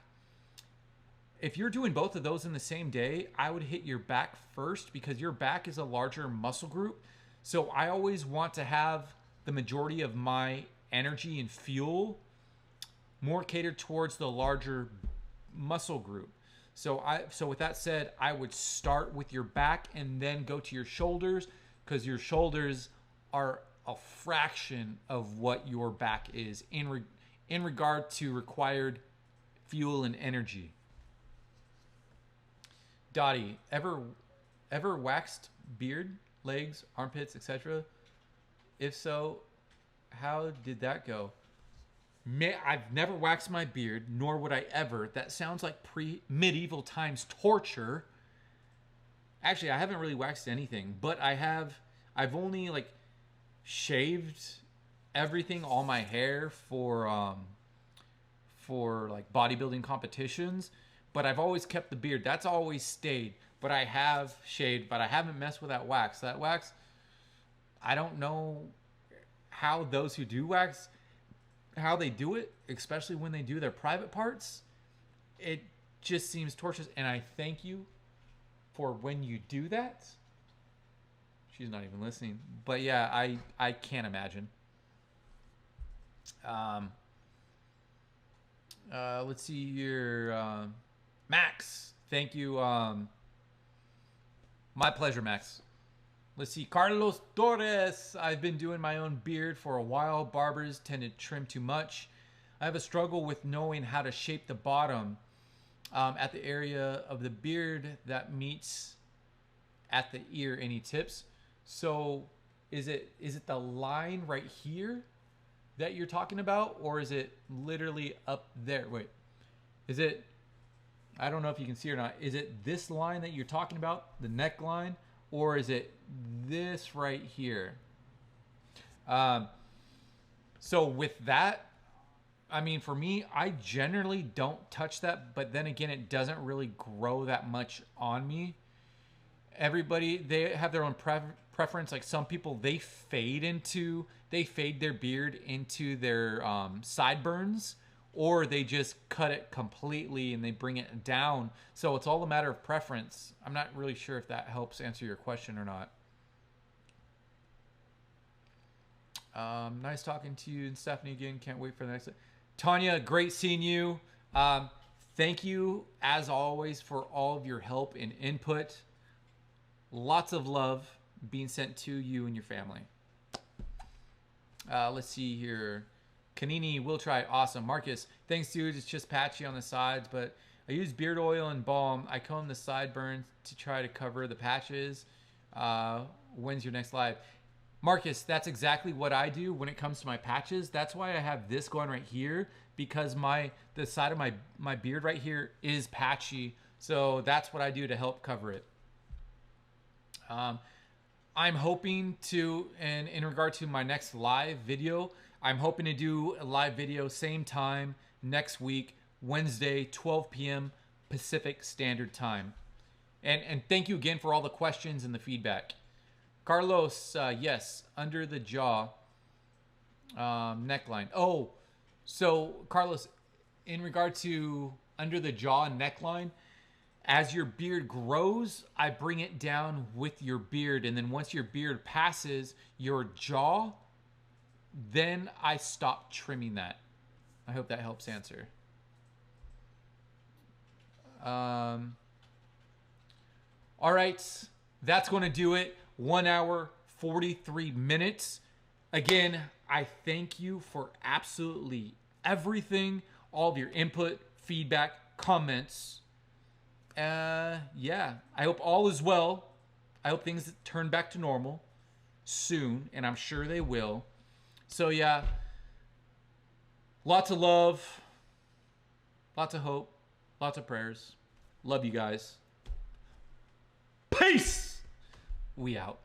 If you're doing both of those in the same day, I would hit your back first because your back is a larger muscle group. So I always want to have the majority of my energy and fuel more catered towards the larger muscle group. So with that said, I would start with your back and then go to your shoulders, because your shoulders are a fraction of what your back is in regard to required fuel and energy. Dottie, ever waxed beard, legs, armpits, etc.? If so, how did that go? I've never waxed my beard, nor would I ever. That sounds like medieval times torture. Actually, I haven't really waxed anything, but I've only like shaved everything, all my hair for like bodybuilding competitions, but I've always kept the beard. That's always stayed, but I have shaved, but I haven't messed with that wax. That wax, I don't know how those who do wax, how they do it, especially when they do their private parts. It just seems torturous, and I thank you for when you do that. She's not even listening, but yeah, I can't imagine. Let's see here. Max, thank you. My pleasure, Max. Let's see. Carlos Torres. I've been doing my own beard for a while. Barbers tend to trim too much. I have a struggle with knowing how to shape the bottom at the area of the beard that meets at the ear. Any tips? So is it the line right here that you're talking about, or is it literally up there? Wait, is it, I don't know if you can see or not. Is it this line that you're talking about, the neckline, or is it this right here? So with that, I mean, for me, I generally don't touch that, but then again, it doesn't really grow that much on me. Everybody, they have their own preference. Like some people, they fade their beard into their sideburns, or they just cut it completely and they bring it down. So it's all a matter of preference. I'm not really sure if that helps answer your question or not. Nice talking to you, and Stephanie again. Can't wait for the next. Tanya, great seeing you. Thank you as always for all of your help and input. Lots of love being sent to you and your family. Let's see here. Kanini, will try. Awesome. Marcus, thanks, dude. It's just patchy on the sides, but I use beard oil and balm. I comb the sideburns to try to cover the patches. When's your next live? Marcus, that's exactly what I do when it comes to my patches. That's why I have this going right here, because the side of my beard right here is patchy. So that's what I do to help cover it. I'm hoping to, and in regard to my next live video, I'm hoping to do a live video same time next week, Wednesday, 12 p.m. Pacific Standard Time. And thank you again for all the questions and the feedback. Carlos, yes, under the jaw, neckline. Oh, so Carlos, in regard to under the jaw neckline, as your beard grows, I bring it down with your beard. And then once your beard passes your jaw, then I stop trimming that. I hope that helps answer. All right, that's going to do it. 1 hour, 43 minutes. Again, I thank you for absolutely everything, all of your input, feedback, comments. Yeah, I hope all is well. I hope things turn back to normal soon, and I'm sure they will. So yeah, lots of love, lots of hope, lots of prayers. Love you guys. Peace! We out.